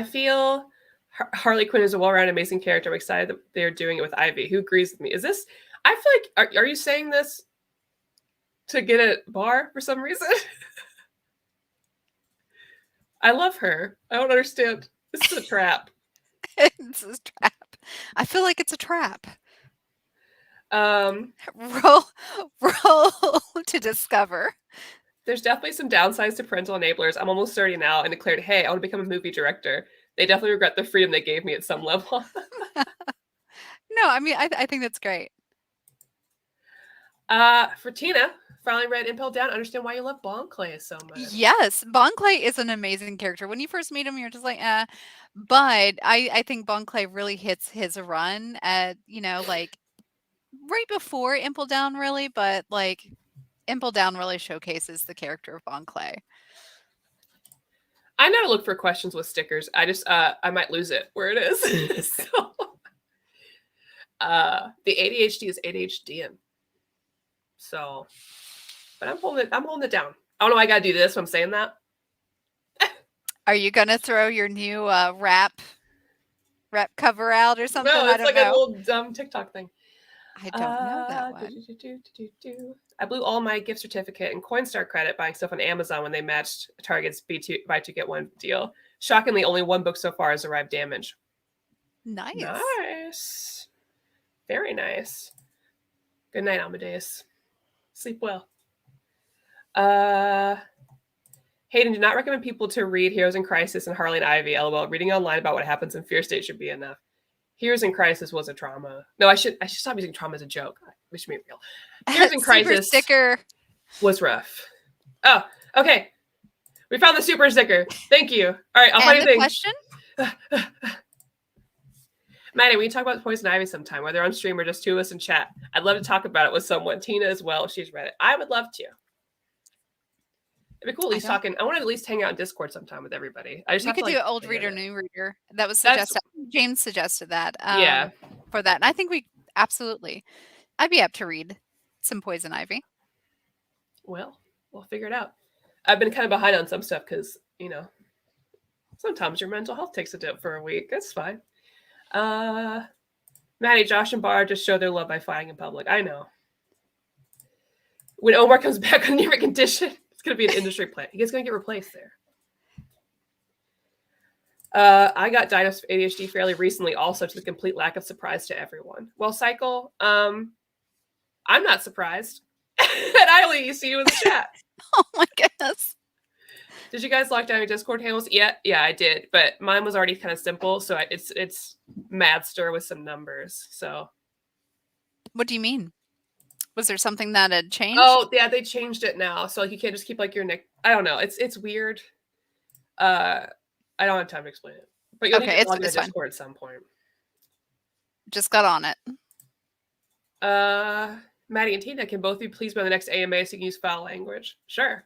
feel Harley Quinn is a well-rounded, amazing character. I'm excited that they're doing it with Ivy. Who agrees with me? Is this? I feel like are you saying this to get a bar for some reason? I love her. I don't understand. This is a trap. It's a trap. I feel like it's a trap. Roll to discover. There's definitely some downsides to parental enablers. I'm almost 30 now and declared, hey, I want to become a movie director. They definitely regret the freedom they gave me at some level. No, I mean, I think that's great. For Tina, finally read Impel Down. Understand why you love Bon Clay so much. Yes, Bon Clay is an amazing character. When you first meet him, you're just like, but I think Bon Clay really hits his run at, like right before Impel Down, really, but like Impel Down really showcases the character of Bon Clay. I never look for questions with stickers. I just I might lose it where it is. So the ADHD is ADHDing. So, but I'm holding it down. I don't know why I gotta do this when I'm saying that. Are you gonna throw your new wrap cover out or something? No, it's I don't like know. a little dumb TikTok thing. I don't know that one. I blew all my gift certificate and Coinstar credit buying stuff on Amazon when they matched Target's buy two get one deal. Shockingly, only one book so far has arrived damaged. Nice. Nice. Very nice. Good night, Amadeus. Sleep well. Hayden, do not recommend people to read Heroes in Crisis and Harley and Ivy. LOL. Reading online about what happens in Fear State should be enough. Heroes in Crisis was a trauma. No, I should stop using trauma as a joke. We should be real. Heroes in Crisis sticker was rough. Oh, okay. We found the super sticker. Thank you. All right, I'll find a thing. Question? Maddie, we talk about Poison Ivy sometime, whether on stream or just two of us in chat. I'd love to talk about it with someone. Tina as well, if she's read it. I would love to. It'd be cool at least talking. I want to at least hang out in Discord sometime with everybody. We could do old reader, new reader. That was suggested. James suggested that. For that. And I think I'd be up to read some Poison Ivy. Well, we'll figure it out. I've been kind of behind on some stuff because, sometimes your mental health takes a dip for a week. That's fine. Maddie, Josh, and Bar just show their love by fighting in public. I know. When Omar comes back on different condition, it's going to be an industry play. He's going to get replaced there. I got diagnosed with ADHD fairly recently, also to the complete lack of surprise to everyone. Well, Cycle, I'm not surprised. And I only see you in the chat. Oh my goodness. Did you guys lock down your Discord handles? Yeah, I did. But mine was already kind of simple, so it's Madster with some numbers. So, what do you mean? Was there something that had changed? Oh, yeah, they changed it now. So you can't just keep your nick. I don't know. It's weird. I don't have time to explain it. But you'll need to log into Discord at some point. Just got on it. Maddie and Tina, can both of you please be on the next AMA so you can use foul language? Sure.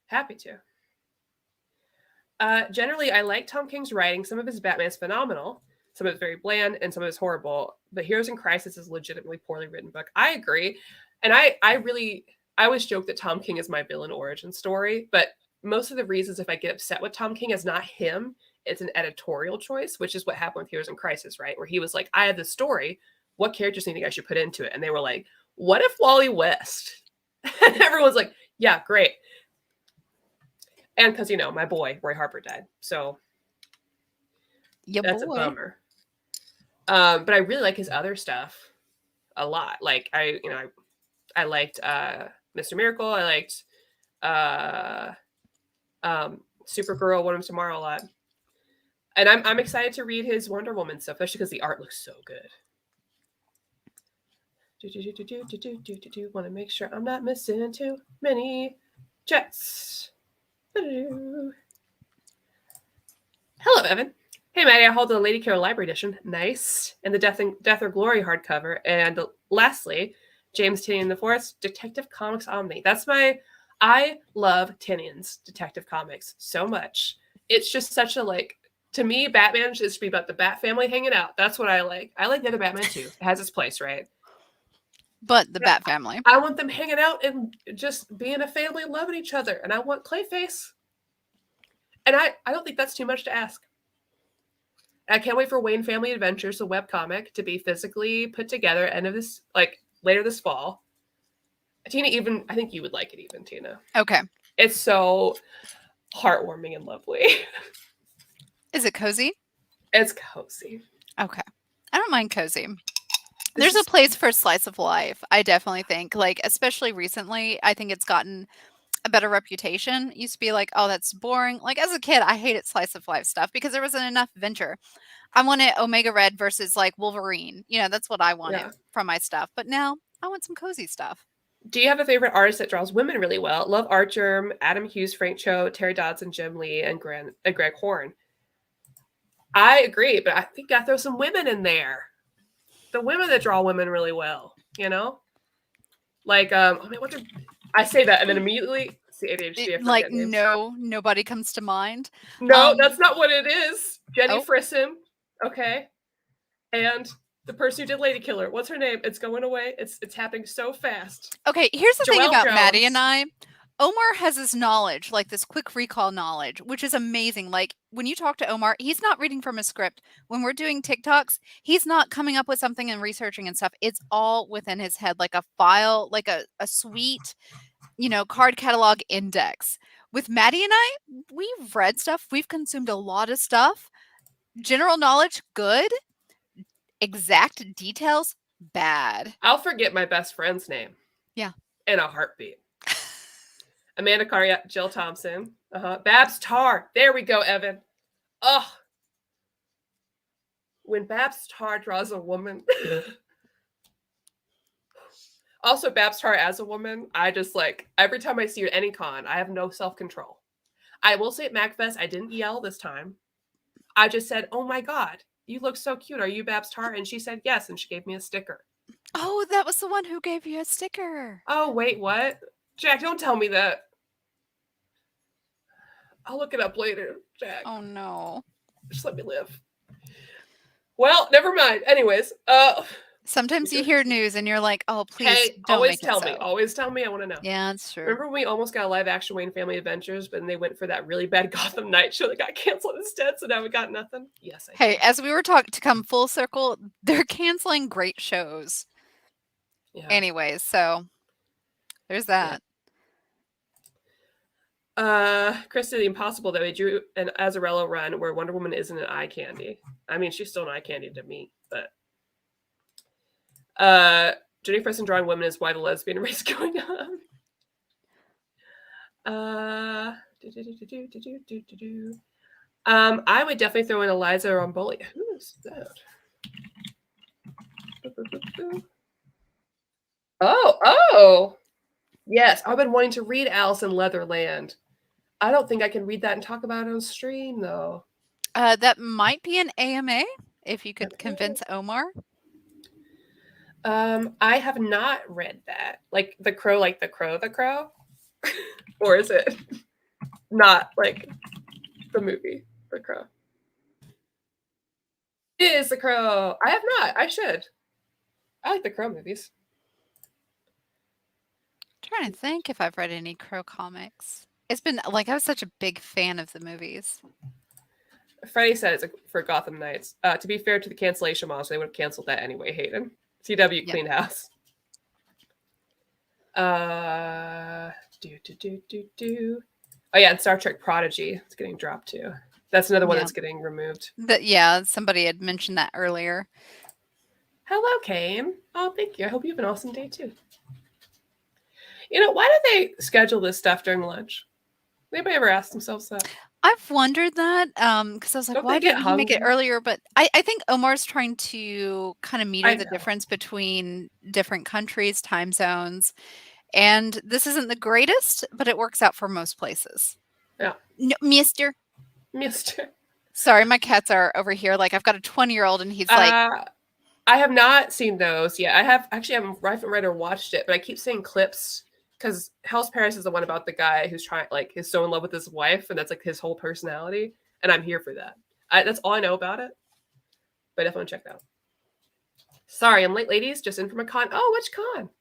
Happy to. Generally, I like Tom King's writing. Some of his Batman is phenomenal. Some of it's very bland, and some of it's horrible. But Heroes in Crisis is a legitimately poorly written book. I agree. And I always joke that Tom King is my villain origin story. But most of the reasons if I get upset with Tom King is not him. It's an editorial choice, which is what happened with Heroes in Crisis, right? Where he was like, I have this story. What characters do you think I should put into it? And they were like, what if Wally West? And everyone's like, yeah, great. And because, my boy, Roy Harper, died. So that's a bummer. But I really like his other stuff a lot. Like, I liked Mr. Miracle. I liked Supergirl, One of Tomorrow a lot. And I'm excited to read his Wonder Woman stuff, especially because the art looks so good. Want to make sure I'm not missing too many chats. Hello, Evan. Hey, Maddie, I hold the Lady Killer Library Edition. Nice. And the Death or Glory hardcover. And lastly, James Tynion IV, Detective Comics Omni. I love Tynion's Detective Comics so much. It's just such a, to me, Batman should just be about the Bat family hanging out. That's what I like. I like the other Batman too. It has its place, right? But the Bat family. I want them hanging out and just being a family and loving each other. And I want Clayface. And I don't think that's too much to ask. I can't wait for Wayne Family Adventures, the webcomic, to be physically put together end of this, later this fall. Tina, I think you would like it even, Tina. Okay. It's so heartwarming and lovely. Is it cozy? It's cozy. Okay. I don't mind cozy. There's a place for slice of life, I definitely think. Especially recently, I think it's gotten a better reputation. It used to be oh, that's boring. As a kid, I hated slice of life stuff because there wasn't enough adventure. I wanted Omega Red versus Wolverine. That's what I wanted from my stuff. But now I want some cozy stuff. Do you have a favorite artist that draws women really well? Love Art Germ, Adam Hughes, Frank Cho, Terry Dodson, Jim Lee, and Greg Horn. I agree, but I think I throw some women in there. The women that draw women really well, I say that and then immediately see ADHD. Nobody comes to mind. No, that's not what it is. Jenny Frissom, okay, and the person who did Lady Killer. What's her name? It's going away. It's happening so fast. Okay, here's the thing about Maddie and I. Omar has this knowledge, like this quick recall knowledge, which is amazing. Like when you talk to Omar, he's not reading from a script. When we're doing TikToks, he's not coming up with something and researching and stuff. It's all within his head, like a file, like a sweet, card catalog index. With Maddie and I, we've read stuff, we've consumed a lot of stuff. General knowledge, good. Exact details, bad. I'll forget my best friend's name. Yeah. In a heartbeat. Amanda Carr, Jill Thompson. Babs Tarr. There we go, Evan. Oh. When Babs Tarr draws a woman. Also, Babs Tarr as a woman, I just like, every time I see her at any con, I have no self-control. I will say at MagFest, I didn't yell this time. I just said, oh my God, you look so cute. Are you Babs Tarr? And she said yes, and she gave me a sticker. Oh, that was the one who gave you a sticker. Oh, wait, what? Jack, don't tell me that. I'll look it up later, Jack. Oh, no. Just let me live. Well, never mind. Anyways, sometimes you hear news and you're like, oh, please don't always make tell it me. so. Always tell me. I want to know. Yeah, that's true. Remember when we almost got a live action Wayne Family Adventures, but then they went for that really bad Gotham Knight show that got canceled instead, so now we got nothing? Yes, I Hey, as we were talking to come full circle, they're canceling great shows. Yeah. Anyways, so there's that. Chris did the impossible though. He drew an Azzarello run where Wonder Woman isn't an eye candy. I mean, she's still an eye candy to me, but Jenny Preston drawing women is why the lesbian race going on. I would definitely throw in Eliza Romboli. Who is that? Oh. Yes, I've been wanting to read Alice in Leatherland. I don't think I can read that and talk about it on stream, though. That might be an AMA, if you could convince Omar. I have not read that. Like the crow, the crow? Or is it not like the movie, The Crow? It is The Crow. I have not. I should. I like the Crow movies. I'm trying to think if I've read any Crow comics. It's been like I was such a big fan of the movies. Freddie said it's for Gotham Knights. To be fair to the cancellation models, they would have canceled that anyway, Hayden. CW cleaned house. Oh yeah, and Star Trek Prodigy. It's getting dropped too. That's another one that's getting removed. Somebody had mentioned that earlier. Hello, Kane. Oh, thank you. I hope you have an awesome day too. Why do they schedule this stuff during lunch? Anybody ever asked themselves that? I've wondered that because I was like, why didn't he make it earlier? But I think Omar's trying to kind of meter the difference between different countries, time zones. And this isn't the greatest, but it works out for most places. Yeah. No, Mister. Sorry, my cats are over here. Like I've got a 20-year-old and he's like... I have not seen those yet. I haven't read or watched it, but I keep seeing clips because Hell's Paris is the one about the guy who's he's so in love with his wife, and that's like his whole personality. And I'm here for that. That's all I know about it. But I definitely check that out. Sorry, I'm late, ladies. Just in from a con. Oh, which con?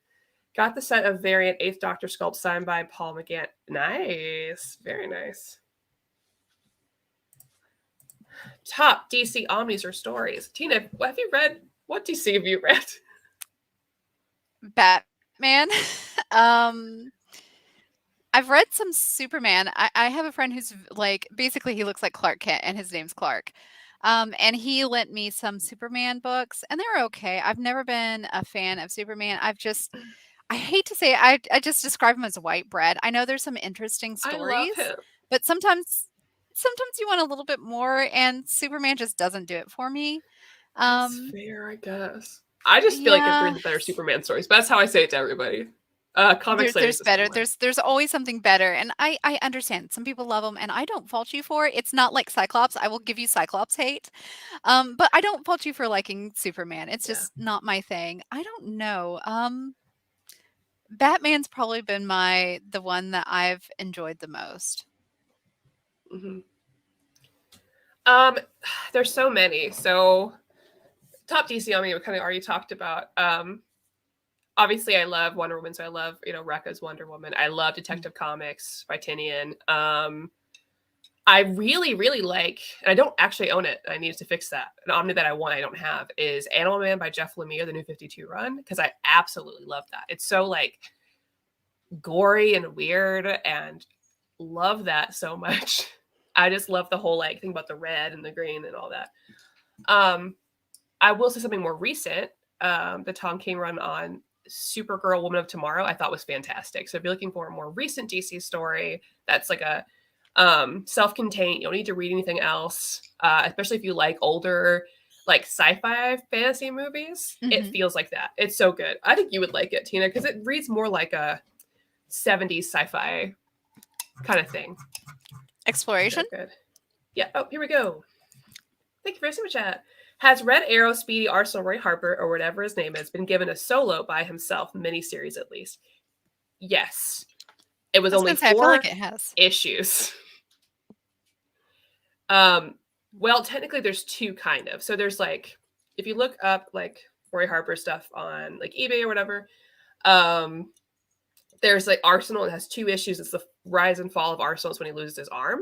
Got the set of Variant 8th Doctor Sculpt signed by Paul McGann. Nice. Very nice. Top DC Omnis or stories. Tina, have you read? What DC have you read? Batman. I've read some Superman. I have a friend who's like, basically he looks like Clark Kent and his name's Clark. And he lent me some Superman books and they're okay. I've never been a fan of Superman. I hate to say it, I just describe him as white bread. I know there's some interesting stories, but sometimes you want a little bit more and Superman just doesn't do it for me. That's fair, I guess. I just feel like I've read the better Superman stories, but that's how I say it to everybody. Comics there's better. There's always something better, and I understand. Some people love them, and I don't fault you for it. It's not like Cyclops. I will give you Cyclops hate, but I don't fault you for liking Superman. It's just not my thing. I don't know. Batman's probably been the one that I've enjoyed the most. Mm-hmm. There's so many. So top DC, we kind of already talked about. obviously I love Wonder Woman, so I love, Rekka's Wonder Woman. I love Detective Comics by Tinian. I really, really like, and I don't actually own it. I needed to fix that. An Omni that I want, I don't have, is Animal Man by Jeff Lemire, the New 52 run, because I absolutely love that. It's so like gory and weird, and love that so much. I just love the whole like thing about the red and the green and all that. I will say something more recent. The Tom King run on Supergirl Woman of Tomorrow I thought was fantastic. So if you're looking for a more recent DC story that's like a self-contained, you don't need to read anything else, especially if you like older like sci-fi fantasy movies, it feels like that. It's so good. I think you would like it, Tina, because it reads more like a 70s sci-fi kind of thing. Exploration. Good. Yeah. Oh, here we go. Thank you for your super chat. Has Red Arrow, Speedy, Arsenal, Roy Harper, or whatever his name is, been given a solo by himself miniseries at least? Yes. It was only 4 I feel like it has issues. Well, technically there's 2 kind of. So there's like, if you look up like Roy Harper stuff on like eBay or whatever, there's like Arsenal. It has 2 issues. It's the rise and fall of Arsenal when he loses his arm.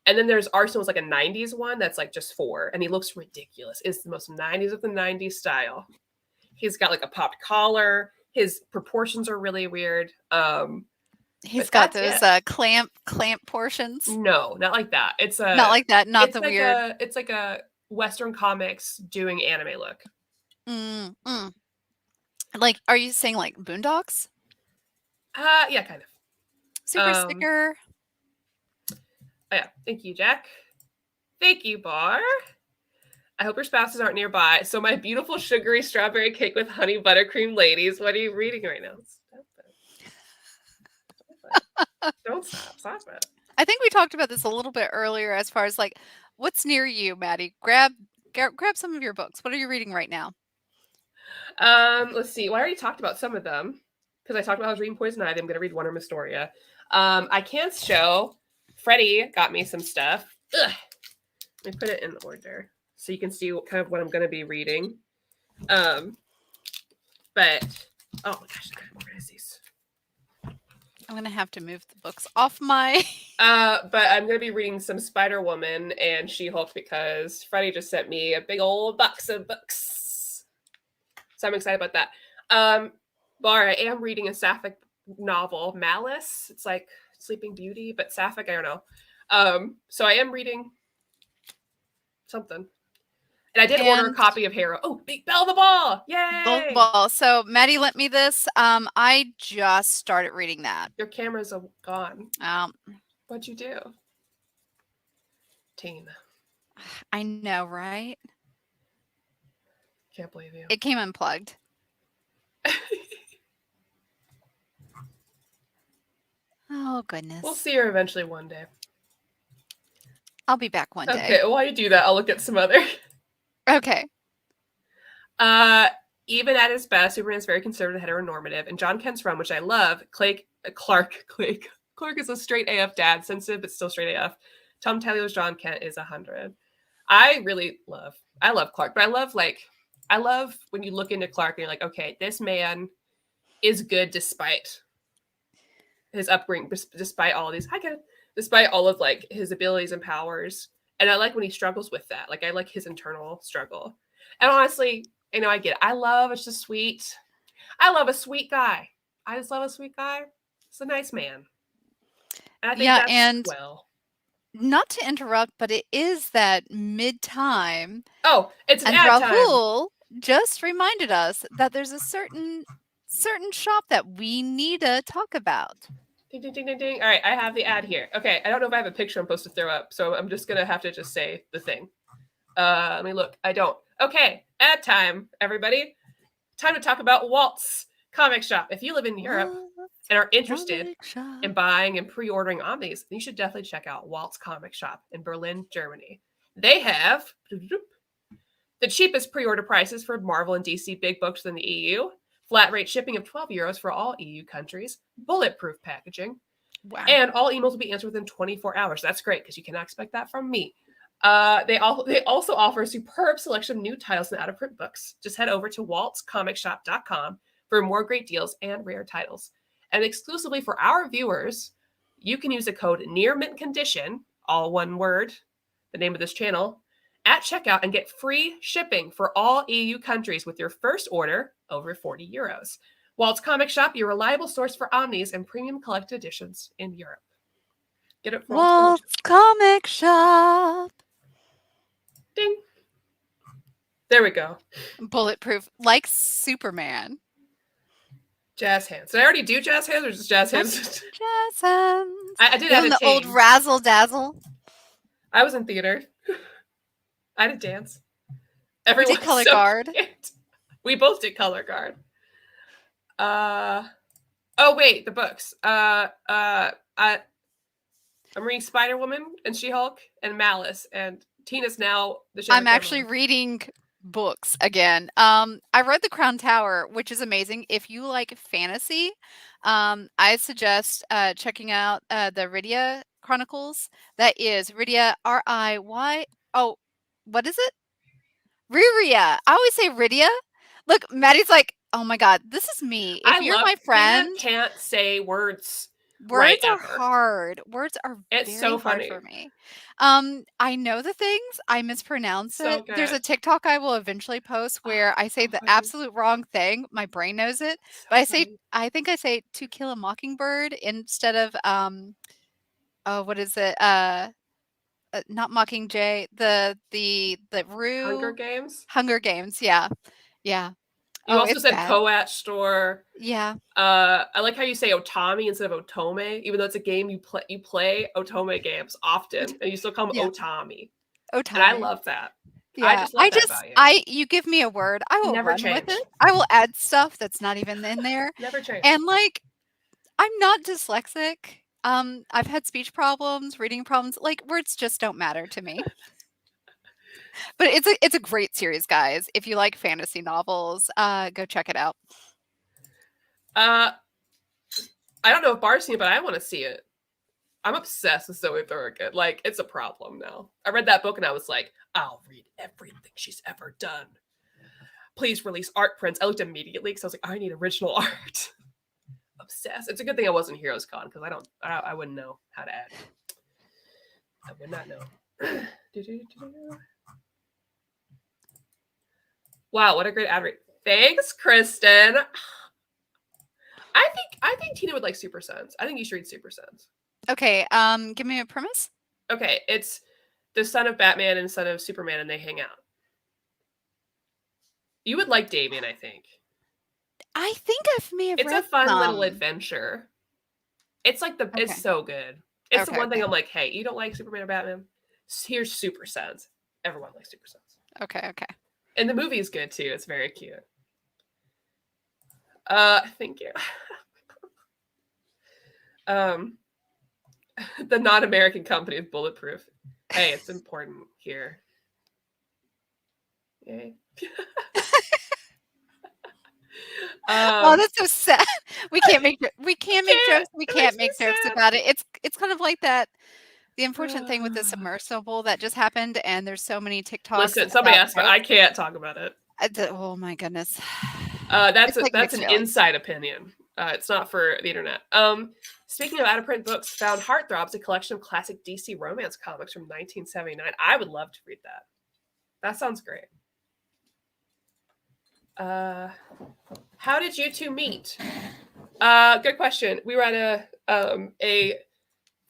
And then there's Arsenal's like a 90s one that's like just 4. And he looks ridiculous. It's the most 90s of the 90s style. He's got like a popped collar. His proportions are really weird. He's got those clamp portions. No, not like that. It's not like that. Not the like weird. It's like a Western comics doing anime look. Like, are you saying like Boondocks? Yeah, kind of. Super sticker. Oh, yeah. Thank you, Jack. Thank you, Bar. I hope your spouses aren't nearby. So my beautiful sugary strawberry cake with honey buttercream ladies. What are you reading right now? Don't stop it. I think we talked about this a little bit earlier as far as like what's near you, Maddie. Grab some of your books. What are you reading right now? Let's see. Well, I already talked about some of them because I talked about I was reading Poison Ivy. I'm going to read Wonder Mysteria. I can't show. Freddie got me some stuff. Ugh. Let me put it in order so you can see what I'm going to be reading. But oh my gosh, I gotta organize these. I'm going to have to move the books off my... But I'm going to be reading some Spider-Woman and She-Hulk because Freddie just sent me a big old box of books. So I'm excited about that. Bar, I am reading a sapphic novel, Malice. It's like Sleeping Beauty, but sapphic, I don't know. So I am reading something. And I did order a copy of Harrow. Oh, Big Bell the Ball! Yay! Bell the Ball. So Maddie lent me this. I just started reading that. Your camera's gone. What'd you do? Tina. I know, right? Can't believe you. It came unplugged. Oh, goodness. We'll see her eventually one day. I'll be back one day. Okay, while you do that, I'll look at some other. Okay. Even at his best, Superman is very conservative, heteronormative. And John Kent's run, which I love, Clark is a straight AF dad, sensitive, but still straight AF. Tom Taylor's John Kent is 100. I love Clark, but I love when you look into Clark and you're like, okay, this man is good despite his upbringing, despite all of these, despite all of like his abilities and powers. And I like when he struggles with that. Like I like his internal struggle. And honestly, I get it. I love a sweet guy. I just love a sweet guy. It's a nice man. And I think that's not to interrupt, but it is that mid-time. Oh, it's an and ad Rahul just reminded us that there's a certain shop that we need to talk about. Ding, ding, ding, ding, ding. All right, I have the ad here. Okay, I don't know if I have a picture I'm supposed to throw up, so I'm just going to have to just say the thing. Let me look. I don't. Okay, ad time, everybody. Time to talk about Walt's Comic Shop. If you live in Europe and are interested in buying and pre-ordering Omnis, then you should definitely check out Walt's Comic Shop in Berlin, Germany. They have the cheapest pre-order prices for Marvel and DC big books in the EU. Flat rate shipping of €12 for all EU countries. Bulletproof packaging. Wow. And all emails will be answered within 24 hours. That's great because you cannot expect that from me. They also offer a superb selection of new titles and out-of-print books. Just head over to waltzcomicshop.com for more great deals and rare titles. And exclusively for our viewers, you can use the code Near Mint Condition, all one word, the name of this channel, at checkout and get free shipping for all EU countries with your first order over 40 euros. Walt's Comic Shop, your reliable source for Omnis and premium collected editions in Europe. Get it for Walt's Comic Shop. Ding. There we go. Bulletproof, like Superman. Jazz hands. Did I already do jazz hands or just jazz hands? Jazz hands. I did have the old razzle dazzle. I was in theater. I did dance. Everyone did color guard. Cute. We both did color guard. Oh wait, the books. I'm reading Spider-Woman and She-Hulk and Malice, and Tina's now the I'm actually reading books again. I read The Crown Tower, which is amazing. If you like fantasy, I suggest checking out the Rydia Chronicles. That is Rydia, R-I-Y. Oh, what is it? Ryria. I always say Rydia. Look, Maddie's like, oh my God, this is me. If you're my friend, Tina can't say words. Words are hard. Words are it's so hard funny for me. I know the things. I mispronounce it. There's a TikTok I will eventually post where I say the absolute wrong thing. My brain knows it, but I think I say To Kill a Mockingbird instead of what is it? Not Mockingjay. The Rue. Hunger Games. Hunger Games. Yeah. You also said Coat Store. Yeah. I like how you say Otami instead of Otome, even though it's a game you play Otome games often, and you still call them Otami. Otami. And I love that. Yeah. I just love that about you. You give me a word, I will never run change with it. I will add stuff that's not even in there. Never change. And like, I'm not dyslexic. I've had speech problems, reading problems. Like, words just don't matter to me. But it's a great series, guys. If you like fantasy novels, go check it out. I don't know if Bar's seen it, but I want to see it. I'm obsessed with Zoe Thorogood. Like, it's a problem now. I read that book and I was like, I'll read everything she's ever done. Please release art prints. I looked immediately because I was like, I need original art. Obsessed. It's a good thing I wasn't Heroes Con because I wouldn't know how to add. I would not know. Wow, what a great ad read. Thanks, Kristen. I think Tina would like Super Sons. I think you should read Super Sons. Okay, give me a premise. Okay, it's the son of Batman and son of Superman, and they hang out. You would like Damien, I think. I think I may have. It's a fun little adventure. It's like it's so good. It's the one thing I'm like, hey, you don't like Superman or Batman? Here's Super Sons. Everyone likes Super Sons. Okay. And the movie is good too. It's very cute. Thank you. The non-American company is Bulletproof. Hey, it's important here. Yay. Oh, that's so sad. We can't make jokes. We can't make jokes about it. It's kind of like that. The unfortunate thing with the submersible that just happened, and there's so many TikToks. Listen, somebody asked, but I can't talk about it. Oh my goodness. That's an inside opinion. It's not for the internet. Speaking of out-of-print books, found Heartthrobs, a collection of classic DC romance comics from 1979. I would love to read that. That sounds great. How did you two meet? Good question. We were at a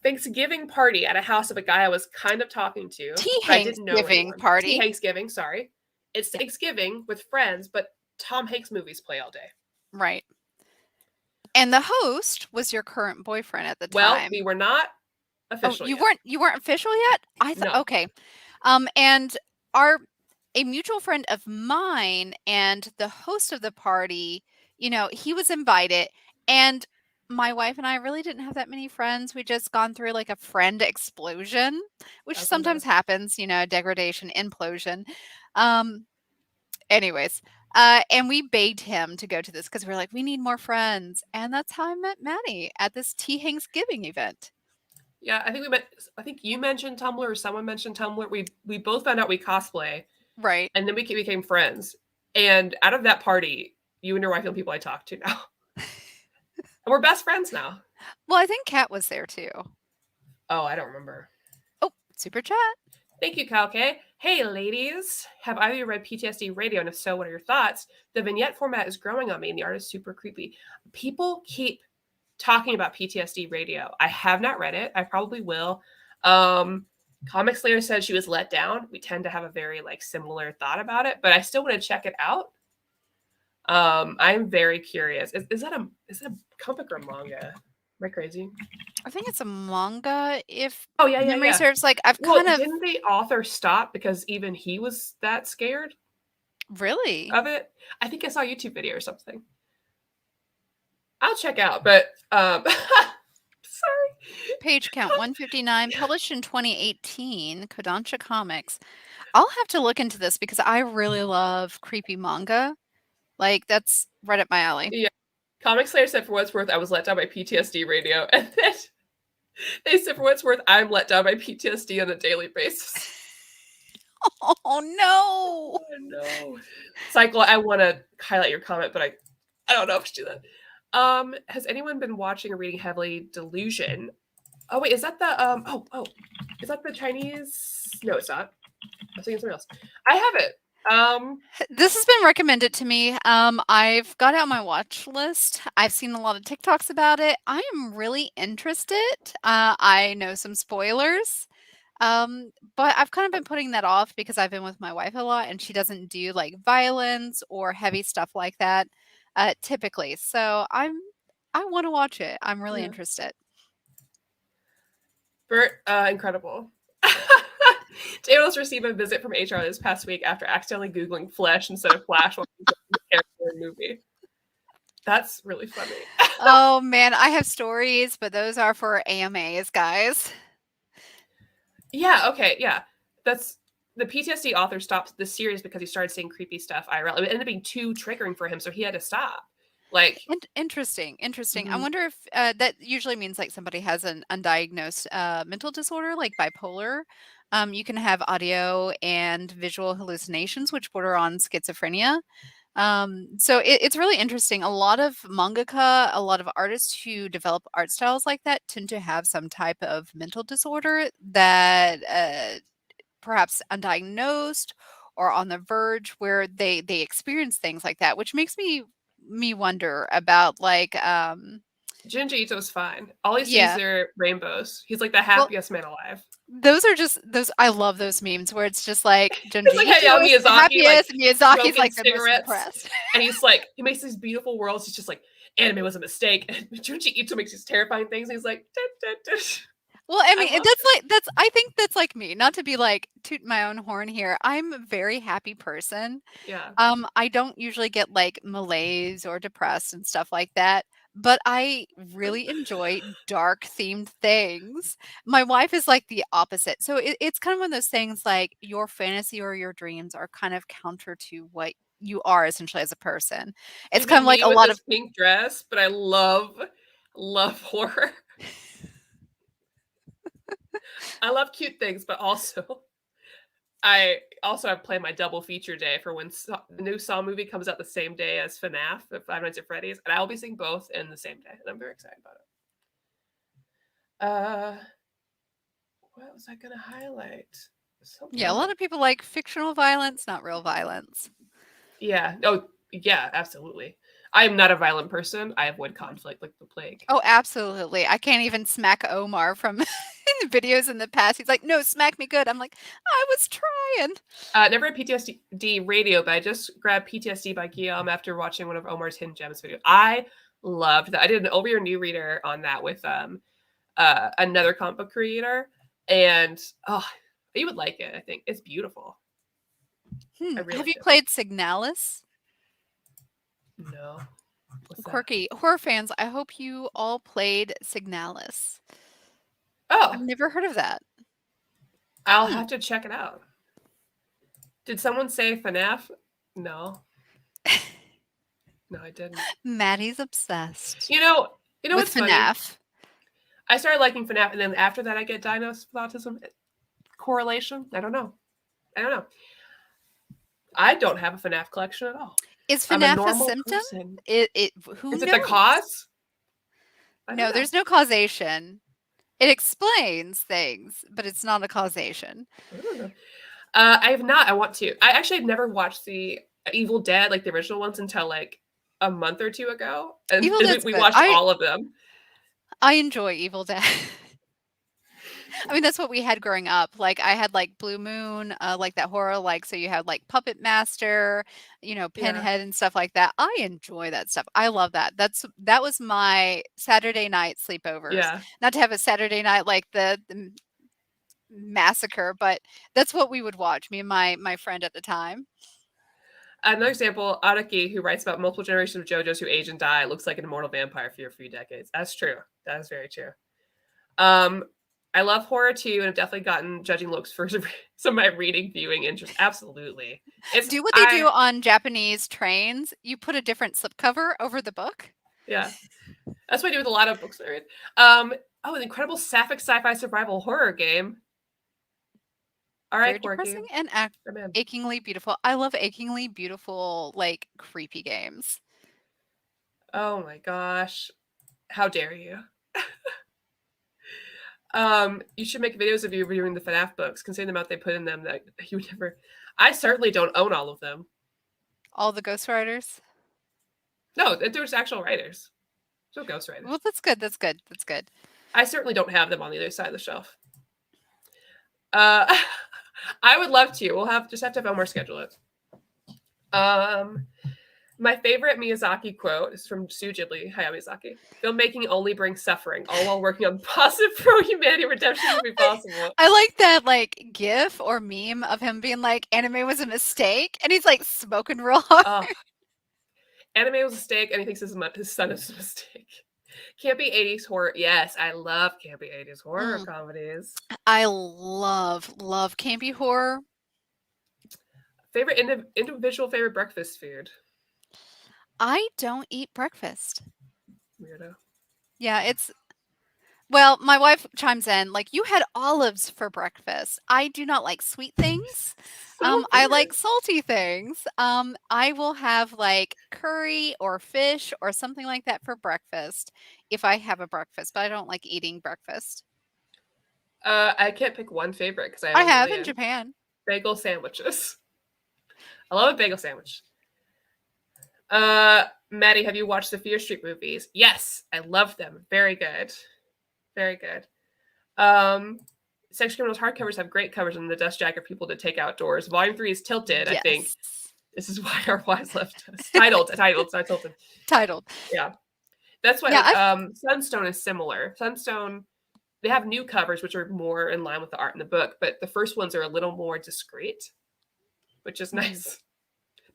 Thanksgiving party at a house of a guy I was kind of talking to. Thanksgiving party. Thanksgiving, sorry. It's Thanksgiving with friends, but Tom Hanks movies play all day. Right. And the host was your current boyfriend at the time. Well, we were not official yet. Weren't you weren't official yet? I thought no. Okay. And a mutual friend of mine and the host of the party, he was invited, and my wife and I really didn't have that many friends. We just gone through like a friend explosion, which sometimes happens, degradation, implosion. Anyways, and we begged him to go to this because we're like, we need more friends. And that's how I met Maddie at this Thanksgiving event. Yeah, I think you mentioned Tumblr or someone mentioned Tumblr. We both found out we cosplay. Right. And then we became friends. And out of that party, you and your wife are the people I talk to now. And we're best friends now. Well, I think Kat was there too. Oh, I don't remember. Oh, super chat. Thank you, Kalke. Hey, ladies. Have either of you read PTSD Radio? And if so, what are your thoughts? The vignette format is growing on me, and the art is super creepy. People keep talking about PTSD Radio. I have not read it. I probably will. Comic Slayer said she was let down. We tend to have a very like similar thought about it, but I still want to check it out. I'm very curious. Is that a comic or a manga? Am I crazy? I think it's a manga. If Oh yeah, memory yeah. serves, like I've Well, kind of didn't the author stop because even he was that scared really. of it? I think I saw a YouTube video or something. I'll check out, but sorry. Page count 159, published in 2018, Kodansha Comics. I'll have to look into this because I really love creepy manga. Like that's right up my alley. Yeah. Comic Slayer said for what's worth, I was let down by PTSD Radio. And then they said for what's worth, I'm let down by PTSD on a daily basis. Oh no. Oh no. Cycle, I want to highlight your comment, but I don't know if I should do that. Has anyone been watching or reading heavily Delusion? Oh wait, is that the is that the Chinese? No, it's not. I'm thinking something else. I have it. This has been recommended to me. I've got it on my watch list. I've seen a lot of TikToks about it. I am really interested. I know some spoilers. But I've kind of been putting that off because I've been with my wife a lot and she doesn't do like violence or heavy stuff like that typically. So I want to watch it. I'm really interested. Bert, incredible. Daniel's received a visit from HR this past week after accidentally Googling Flesh instead of Flash while he was the character in the movie. That's really funny. Oh man, I have stories, but those are for AMAs, guys. Yeah, okay, yeah. That's the PTSD author stopped the series because he started seeing creepy stuff IRL. It ended up being too triggering for him, so he had to stop. Like Interesting. I Mhm. wonder if that usually means like somebody has an undiagnosed mental disorder, like bipolar. You can have audio and visual hallucinations, which border on schizophrenia. So it's really interesting. A lot of mangaka, a lot of artists who develop art styles like that tend to have some type of mental disorder that perhaps undiagnosed or on the verge where they experience things like that, which makes me wonder about like Junji Ito's fine. All he sees yeah. are rainbows. He's like the Well, happiest man alive. those are just those I love those memes where it's just like It's Junji like Ito Hayao is the Miyazaki, like happiest and Miyazaki's smoking like the most cigarettes, depressed. and he's like he makes these beautiful worlds. He's just like anime was a mistake. And Junji Ito makes these terrifying things. And he's like, Well, I mean, love that's I think that's like me. Not to be like toot my own horn here. I'm a very happy person. Yeah. I don't usually get like malaise or depressed and stuff like that, but I really enjoy dark themed things. My wife is like the opposite. So it's kind of one of those things like your fantasy or your dreams are kind of counter to what you are essentially as a person. It's kind Even of like me a with lot this of pink dress, but I love horror. I love cute things, but also I also have planned my double feature day for when the new Saw movie comes out the same day as FNAF, Five Nights at Freddy's, and I'll be seeing both in the same day, and I'm very excited about it. What was I gonna highlight? Something yeah, a lot else. of people like fictional violence, not real violence. Yeah. Oh, yeah. Absolutely. I am not a violent person. I avoid conflict like the plague. Oh, absolutely. I can't even smack Omar from videos in the past. He's like, "No, smack me good." I'm like, "I was trying." Never had PTSD radio, but I just grabbed PTSD by Guillaume after watching one of Omar's Hidden Gems videos. I loved that. I did an over your new reader on that with another comic book creator, and you would like it. I think it's beautiful. I really Have you do. played Signalis? No. What's that? Quirky horror fans, I hope you all played Signalis. Oh, I've never heard of that. I'll have to check it out. Did someone say FNAF? No. No, I didn't. Maddie's obsessed You know with what's funny? FNAF. I started liking FNAF, and then after that, I get diagnosed with autism. Correlation? I don't know. I don't have a FNAF collection at all. Is I'm a FNAF a normal symptom? person. Who Is it the knows? cause? I don't No, know. there's no causation. It explains things, but it's not a causation. I don't know. I have not. I want to. I actually have never watched the Evil Dead, like the original ones, until like a month or two ago, and Evil Dead's we good. watched all of them. I enjoy Evil Dead. I mean, that's what we had growing up. Like, I had like Blue Moon, like that horror, like, so you had like Puppet Master, Yeah. Pinhead and stuff like that. I enjoy that stuff. I love that. That was my Saturday night sleepovers. Yeah. Not to have a Saturday night like the massacre, but that's what we would watch, me and my friend at the time. Another example, Araki, who writes about multiple generations of JoJos who age and die, looks like an immortal vampire for a few decades. That's true. That is very true. I love horror too, and have definitely gotten judging looks for some of my reading, viewing interest. Absolutely. Do what they do on Japanese trains. You put a different slipcover over the book. Yeah. That's what I do with a lot of books I read. An incredible sapphic sci-fi survival horror game. All right, Very depressing and man. achingly beautiful. I love achingly beautiful, like, creepy games. Oh my gosh. How dare you? You should make videos of you reviewing the FNAF books, considering the amount they put in them that you would never. I certainly don't own all of them. All the ghostwriters? No, there's actual writers. No ghostwriters. Well, that's good. That's good. That's good. I certainly don't have them on the other side of the shelf. I would love to. We'll have to have Omar schedule it. My favorite Miyazaki quote is from Studio Ghibli, Hayao Miyazaki. Filmmaking only brings suffering, all while working on positive pro-humanity redemption to be possible. I like that, like, gif or meme of him being like, anime was a mistake, and he's like smoking real hard. Anime was a mistake, and he thinks his son is a mistake. Campy 80s horror. Yes, I love campy 80s horror comedies. I love campy horror. Favorite individual favorite breakfast food? I don't eat breakfast. Weirdo. Yeah, well, my wife chimes in, like, you had olives for breakfast. I do not like sweet things. I like salty things. I will have like curry or fish or something like that for breakfast if I have a breakfast, but I don't like eating breakfast. I can't pick one favorite because I have in Japan. Bagel sandwiches. I love a bagel sandwich. Maddie, have you watched the Fear Street movies? Yes, I love them. Very good. Very good. Sex Criminals hardcovers have great covers on the dust jacket people to take outdoors. Volume 3 is tilted, yes. I think. This is why our wives left us. Titled, it's not tilted. Titled. Yeah. That's why Sunstone is similar. Sunstone, they have new covers, which are more in line with the art in the book, but the first ones are a little more discreet, which is nice.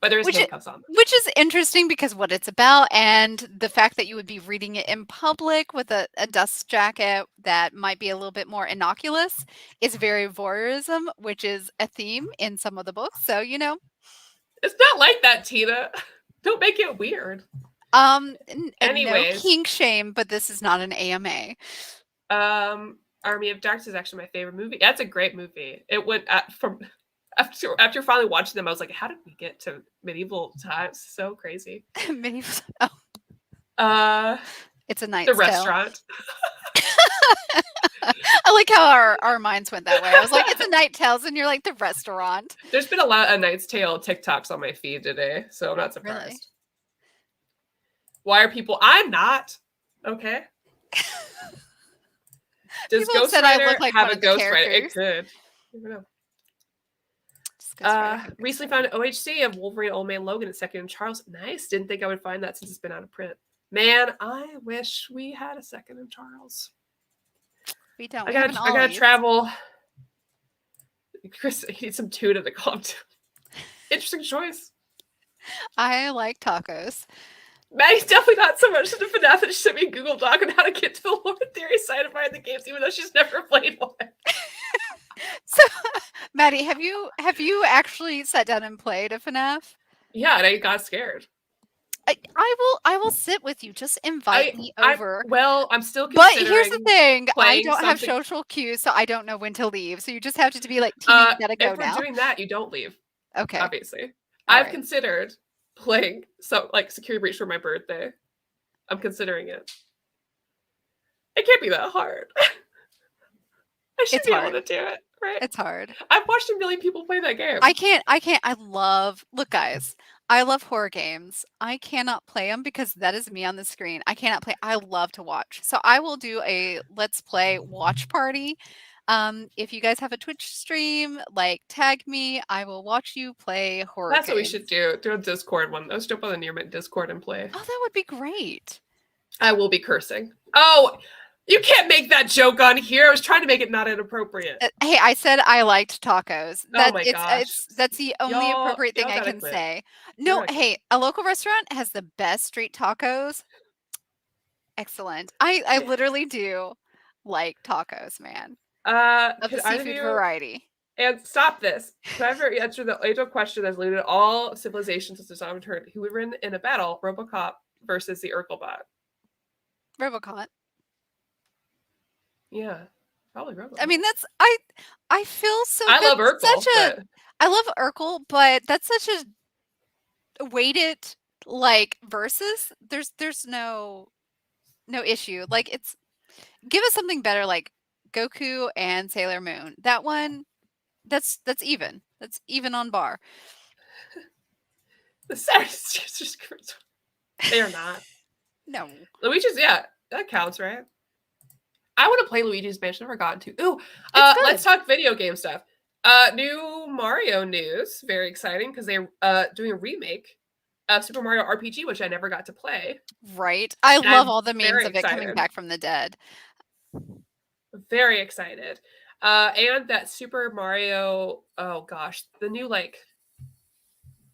But there's handcuffs on them. Which is interesting because what it's about and the fact that you would be reading it in public with a dust jacket that might be a little bit more innocuous is very voyeurism, which is a theme in some of the books. So, It's not like that, Tina. Don't make it weird. Anyways. No kink shame, but this is not an AMA. Army of Darkness is actually my favorite movie. That's a great movie. It went from... After finally watching them, I was like, how did we get to medieval times? So crazy. Medieval. It's a Knight's Tale. The restaurant. I like how our minds went that way. I was like, it's a Knight's Tales, and you're like, the restaurant. There's been a lot of Knight's Tale TikToks on my feed today, so I'm not surprised. Really? Why are people... I'm not. Okay. Does Ghost Rider have a Ghost Rider? It could. I don't know. Recently found an OHC of Wolverine Old Man Logan at Second and Charles. Nice. Didn't think I would find that since it's been out of print. Man, I wish we had a Second and Charles. We don't. I gotta travel. Chris, he needs some tuna to calm down. Interesting choice. I like tacos. Maddie's definitely not so much into FNAF that she sent me a Google Doc on how to get to the Lore Theory side of the games, even though she's never played one. So, Maddie, have you actually sat down and played a FNAF? Yeah, and I got scared. I will sit with you. Just invite me over. I'm still considering. But here's the thing: I don't have social cues, so I don't know when to leave. So you just have to be like, "Tina, you gotta go now." If we're doing that, you don't leave. Okay. Obviously, I've considered playing Security Breach for my birthday. I'm considering it. It can't be that hard. I should It's be hard. able to do it, right? It's hard. I've watched a million people play that game. Look, guys, I love horror games. I cannot play them because that is me on the screen. I cannot play. I love to watch. So I will do a let's play watch party. If you guys have a Twitch stream, like tag me, I will watch you play horror That's games. what we should do. Do a Discord one. Let's jump on the Near Mint Discord and play. Oh, that would be great. I will be cursing. Oh, you can't make that joke on here. I was trying to make it not inappropriate. Hey, I said I liked tacos. Oh my gosh. That's the only appropriate thing I can say. No, hey, a local restaurant has the best street tacos. Excellent. I literally do like tacos, man. Of the seafood variety. And stop this. Could I ever answer the age-old question that's eluded all civilizations since the return? Who would win in a battle, Robocop versus the Urkelbot? Robocop. Yeah, probably Robocop. I mean, I feel so. I love Urkel. I love Urkel, but that's such a weighted versus. There's no issue. Like give us something better, like Goku and Sailor Moon. That one, that's even. That's even on bar. The series just they are not. No. Luigi's, yeah, that counts, right? I want to play Luigi's Mansion. Never gotten to. Ooh, let's talk video game stuff. New Mario news. Very exciting because they're doing a remake of Super Mario RPG, which I never got to play. Right. I love all the memes of it coming back from the dead. Very excited. And that Super Mario, oh gosh, the new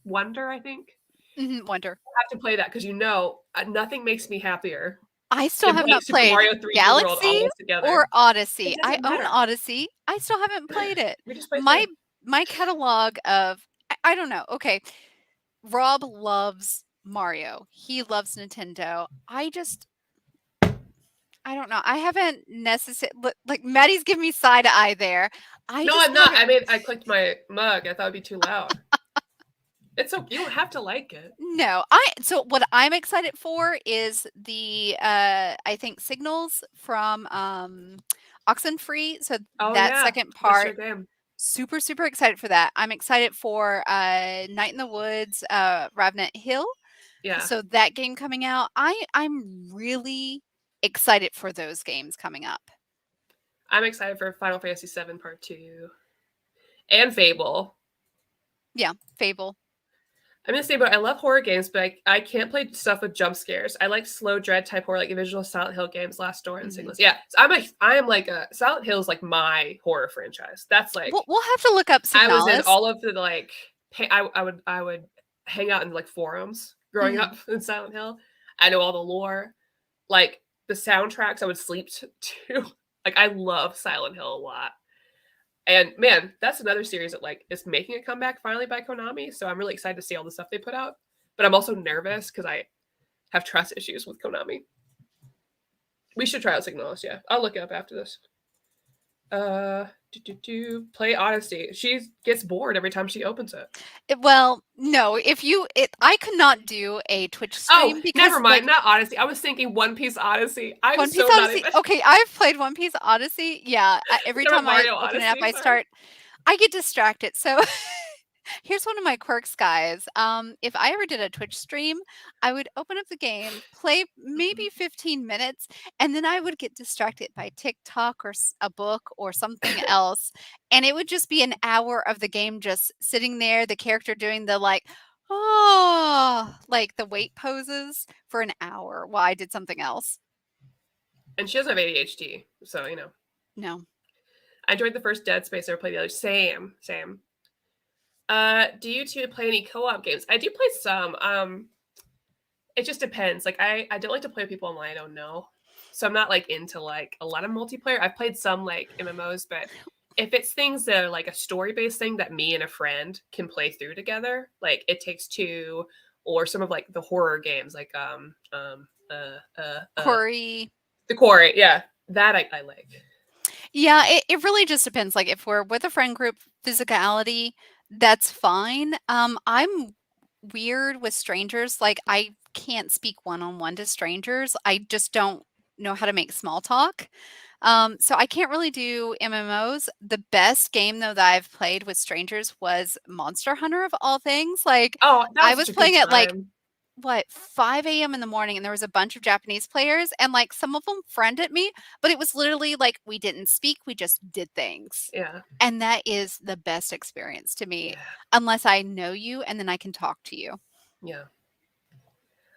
Wonder, I think. Mm-hmm, Wonder. I have to play that because nothing makes me happier. I still have not played Galaxy or Odyssey. I own Odyssey. I still haven't played it. My catalog of I don't know. Okay. Rob loves Mario. He loves Nintendo. I don't know. I haven't necessarily Maddie's giving me side eye there. I'm not. I clicked my mug. I thought it'd be too loud. It's so you don't have to like it. No, so what I'm excited for is the I think Signals from Oxenfree. So second part. Super, super excited for that. I'm excited for Night in the Woods, Ravenant Hill. Yeah. So that game coming out. I'm really excited for those games coming up. I'm excited for Final Fantasy VII Part 2. And Fable. Yeah, Fable. I'm gonna say, but I love horror games, but I can't play stuff with jump scares. I like slow dread type horror, like original Silent Hill games, Last Door and Signals. Yeah, so I am like a Silent Hill is like my horror franchise. That's like we'll have to look up Signalis. I was in all of the I would hang out in forums growing up in Silent Hill. I know all the lore, like the soundtracks. I would sleep to. I love Silent Hill a lot. And man, that's another series that is making a comeback finally by Konami. So I'm really excited to see all the stuff they put out. But I'm also nervous because I have trust issues with Konami. We should try out Signalis, yeah. I'll look it up after this. Play Odyssey. She gets bored every time she opens it. Well, no, I could not do a Twitch stream. Oh, never mind, not Odyssey. I was thinking One Piece Odyssey. Okay, I've played One Piece Odyssey. Yeah, every time I open it up, I get distracted. So here's one of my quirks, guys. If I ever did a Twitch stream, I would open up the game, play maybe 15 minutes, and then I would get distracted by TikTok or a book or something else. And it would just be an hour of the game just sitting there, the character doing the the weight poses for an hour while I did something else. And she doesn't have ADHD, so No. I enjoyed the first Dead Space. I never played the other. Same. Do you two play any co-op games? I do play some. It just depends. I don't like to play with people online I don't know. So I'm not into a lot of multiplayer. I've played some MMOs, but if it's things that are a story-based thing that me and a friend can play through together, It Takes Two, or some of the horror games Quarry. The Quarry, yeah. That I like. Yeah, it really just depends. If we're with a friend group, physicality, that's fine. I'm weird with strangers. Like, I can't speak one-on-one to strangers. I just don't know how to make small talk. So I can't really do MMOs. The best game though that I've played with strangers was Monster Hunter of all things. Like, Oh, that I was was such a good playing at like time. 5 a.m. in the morning, and there was a bunch of Japanese players, and like some of them friended me, but it was literally like we didn't speak, we just did things. Yeah. And that is the best experience to me, Yeah. unless I know you and then I can talk to you. Yeah.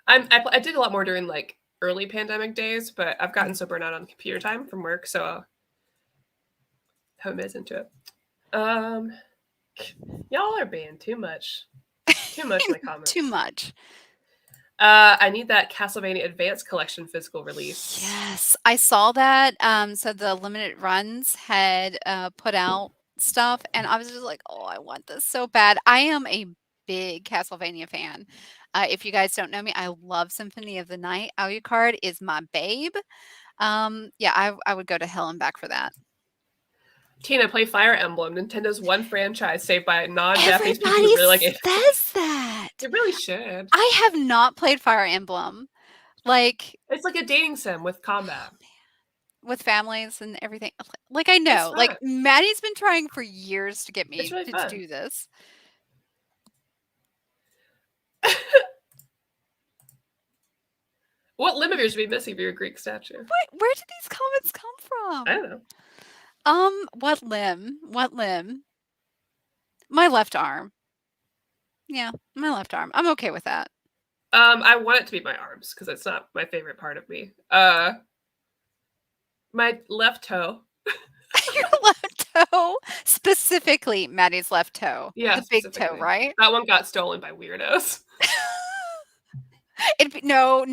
I did a lot more during like early pandemic days, but I've gotten so burnt out on computer time from work, so I haven't been as into it. Y'all are being too much. Too much in the comments. Too much. I need that Castlevania Advanced Collection physical release. Yes, I saw that. So the limited runs had put out stuff, and I was just like, oh, I want this so bad. I am a big Castlevania fan. If you guys don't know me, I love Symphony of the Night. Alucard is my babe. Yeah, I would go to hell and back for that. Tina, play Fire Emblem, Nintendo's one franchise saved by non-Japanese people Everybody who really like it. says that. It really should. I have not played Fire Emblem. Like, It's like a dating sim with combat. with families and everything. Like, I know. Like, Maddie's been trying for years to get me really to fun. do this. What limb of yours would be missing for your Greek statue? Where did these comments come from? I don't know. What limb? What limb? My left arm. Yeah, my left arm. I'm okay with that. I want it to be my arms because it's not my favorite part of me. My left toe. Your left toe? Specifically, Maddie's left toe. Yeah, the big toe, right? That one got stolen by weirdos. No.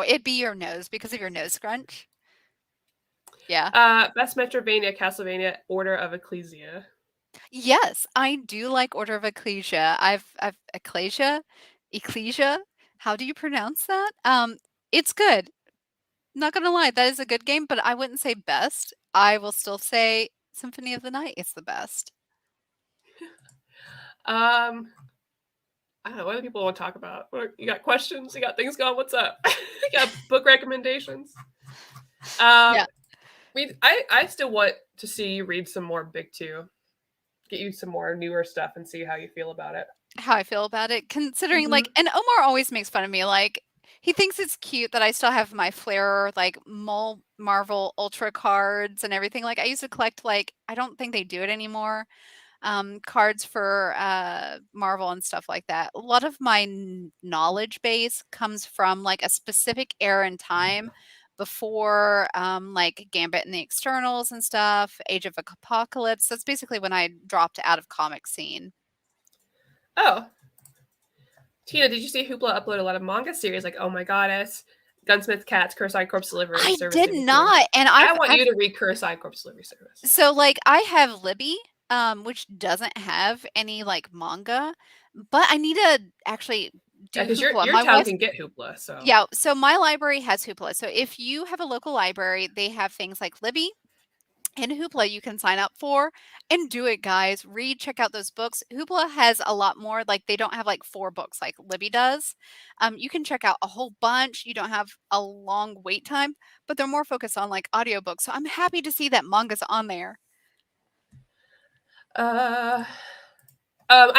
It'd be your nose because of your nose scrunch. Yeah. Best Metrovania, Castlevania, Order of Ecclesia. Yes, I do like Order of Ecclesia. I've Ecclesia. How do you pronounce that? It's good. Not gonna lie, that is a good game, but I wouldn't say best. I will still say Symphony of the Night is the best. I don't know. What do people want to talk about? You got questions? You got things going? What's up? You got book recommendations? Yeah. I still want to see you read some more Big Two. Get you some more newer stuff and see how you feel about it. How I feel about it, considering like, and Omar always makes fun of me. Like, he thinks it's cute that I still have my Flair, like Marvel Ultra cards and everything. Like, I used to collect, like, I don't think they do it anymore. Cards for Marvel and stuff like that. A lot of my knowledge base comes from like a specific era in time before like Gambit and the Externals and stuff, Age of Apocalypse. That's basically when I dropped out of comic scene. Oh. Tina, did you see Hoopla upload a lot of manga series like Oh My Goddess, Gunsmith Cats, Kursai Corpse Delivery I Service? did not. And I want you to read Kursai Corpse Delivery Service. So like I have Libby, which doesn't have any like manga, but I need to actually do because Hoopla. your town can get Hoopla. So yeah, so my library has Hoopla. So if you have a local library, they have things like Libby and Hoopla you can sign up for and do it, guys. Read, check out those books. Hoopla has a lot more. Like, they don't have like 4 books like Libby does. You can check out a whole bunch. You don't have a long wait time, but they're more focused on like audiobooks. So I'm happy to see that manga's on there. I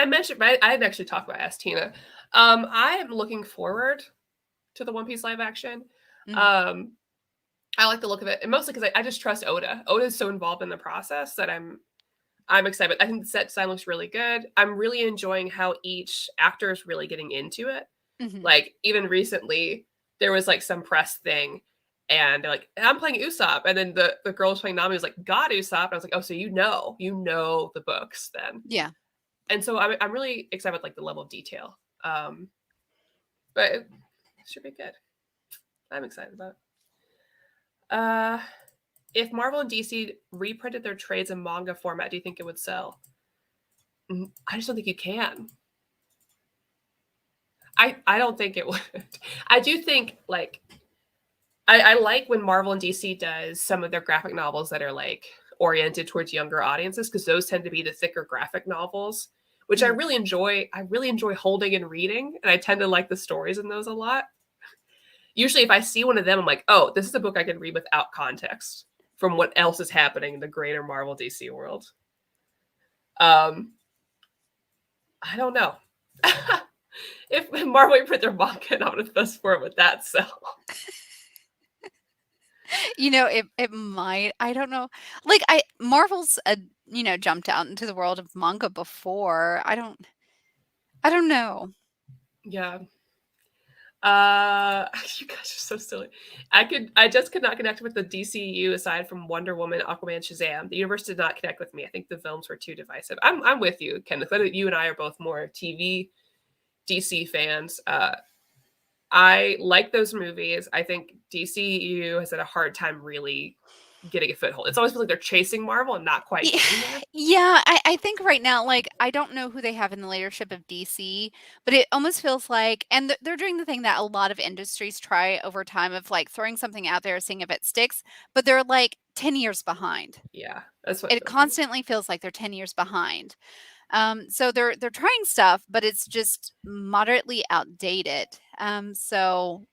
mentioned, I didn't actually talk about Ask Tina. I am looking forward to the One Piece live action. I like the look of it, and mostly because I just trust Oda. Oda's so involved in the process that I'm excited. I think the set design looks really good. I'm really enjoying how each actor is really getting into it. Like, even recently, there was like some press thing, and they're like, I'm playing Usopp, and then the girl was playing Nami was like, God, Usopp. And I was like, oh, so you know the books then. Yeah. And so I'm really excited with like the level of detail. But it should be good. I'm excited about it. If Marvel and DC reprinted their trades in manga format, do you think it would sell? I just don't think you can. I don't think it would. I do think like I like when Marvel and DC does some of their graphic novels that are like oriented towards younger audiences, because those tend to be the thicker graphic novels which I really enjoy. I really enjoy holding and reading, and I tend to like the stories in those a lot. Usually, if I see one of them, I'm like, oh, this is a book I can read without context from what else is happening in the greater Marvel DC world. I don't know. If Marvel put their manga in Omnibus for it, would that sell? You know, it might. I don't know. Like Marvel's jumped out into the world of manga before. I don't know. Yeah. You guys are so silly. I just could not connect with the DCU aside from Wonder Woman, Aquaman, Shazam. The universe did not connect with me. I think the films were too divisive. I'm with you, Kenneth. You and I are both more TV DC fans. I like those movies. I think DCU has had a hard time really getting a foothold. It's always feels like they're chasing Marvel and not quite getting there. Yeah, I think right now, like, I don't know who they have in the leadership of DC, but it almost feels like, and they're doing the thing that a lot of industries try over time of like throwing something out there, seeing if it sticks, but they're like 10 years behind. Yeah, that's what it It feels like. constantly feels like they're 10 years behind. So they're trying stuff, but it's just moderately outdated. So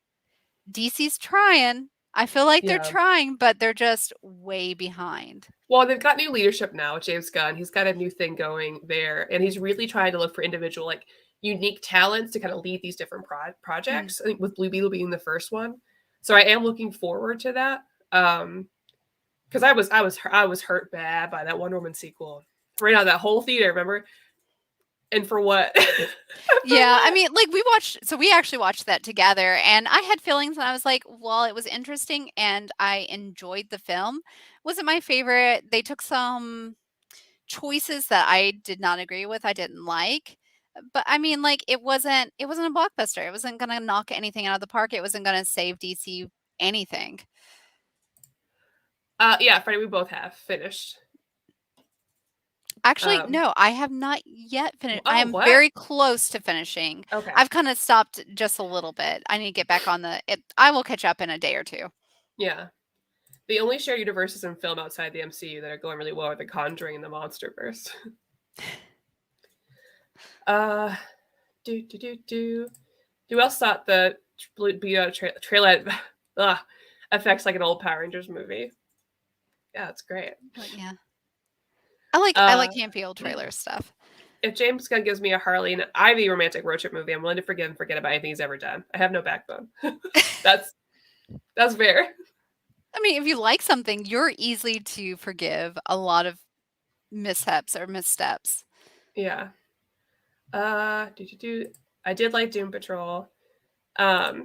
DC's trying. I feel like they're Yeah. trying, but they're just way behind. Well, they've got new leadership now, James Gunn. He's got a new thing going there, and he's really trying to look for individual, like unique talents to kind of lead these different projects. I think with Blue Beetle being the first one, so I am looking forward to that. Because I was hurt bad by that Wonder Woman sequel. Right out of that whole theater, remember? And for what? Yeah, I mean, like we actually watched that together, and I had feelings, and I was like, well, it was interesting, and I enjoyed the film. Wasn't my favorite. They took some choices that I did not agree with. I didn't like. But I mean, like it wasn't a blockbuster. It wasn't gonna knock anything out of the park. It wasn't gonna save DC anything. Yeah, Freddie, we both have finished. Actually, no, I have not yet finished. I Oh, am what? very close to finishing. Okay. I've kind of stopped just a little bit. I need to get back on it. I will catch up in a day or two. Yeah. The only shared universes in film outside the MCU that are going really well are The Conjuring and the MonsterVerse. Who else thought the trailer affects like an old Power Rangers movie? Yeah, it's great. But yeah, I like campy old trailer stuff. If James Gunn gives me a Harley and Ivy romantic road trip movie, I'm willing to forgive and forget about anything he's ever done. I have no backbone. That's fair. I mean, if you like something, you're easy to forgive a lot of mishaps or missteps. Yeah. I did like Doom Patrol. I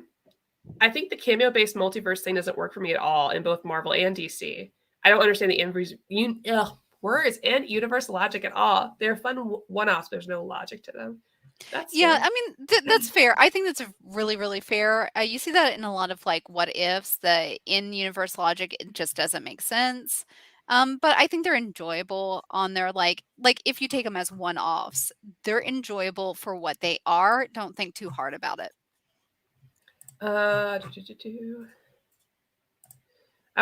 think the cameo-based multiverse thing doesn't work for me at all in both Marvel and DC. I don't understand the words and universe logic at all. They're fun one-offs. There's no logic to them. Yeah, I mean that's fair. I think that's really, really fair. You see that in a lot of like what ifs. The in universe logic it just doesn't make sense. But I think they're enjoyable on their like if you take them as one offs, they're enjoyable for what they are. Don't think too hard about it. I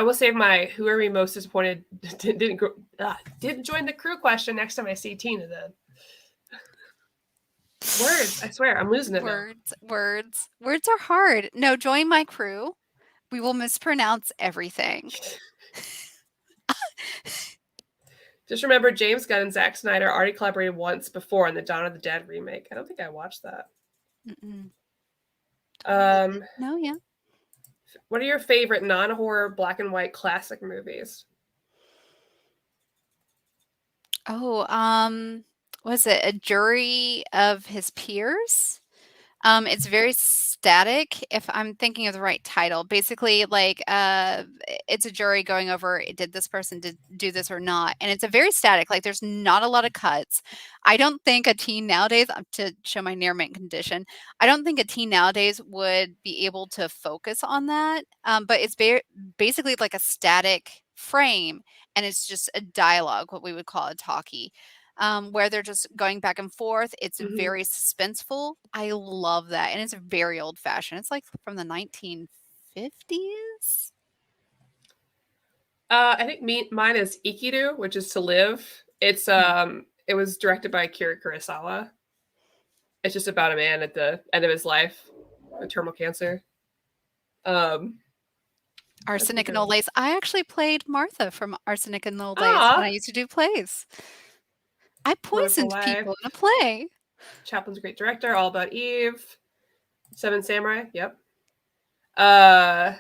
will save my who are we most disappointed didn't join the crew question next time I see Tina then. Words, I swear, I'm losing it Words are hard. No, join my crew. We will mispronounce everything. Just remember, James Gunn and Zack Snyder already collaborated once before in the Dawn of the Dead remake. I don't think I watched that. No, yeah. What are your favorite non-horror black and white classic movies? Oh, was it A Jury of His Peers? It's very static, if I'm thinking of the right title. Basically, like, it's a jury going over, did this person do this or not? And it's a very static, like, there's not a lot of cuts. I don't think a teen nowadays, to show my near mint condition, I don't think a teen nowadays would be able to focus on that. But it's basically like a static frame, and it's just a dialogue, what we would call a talkie. Where they're just going back and forth. It's very suspenseful. I love that. And it's very old fashioned. It's like from the 1950s. I think mine is Ikiru, which is to live. It's It was directed by Akira Kurosawa. It's just about a man at the end of his life with terminal cancer. Arsenic and Old Lace. I actually played Martha from Arsenic and Old Lace when I Ah, used to do plays. I Wonderful poisoned Life. people in a play. Chaplin's a great director. All About Eve. Seven Samurai. Yep. What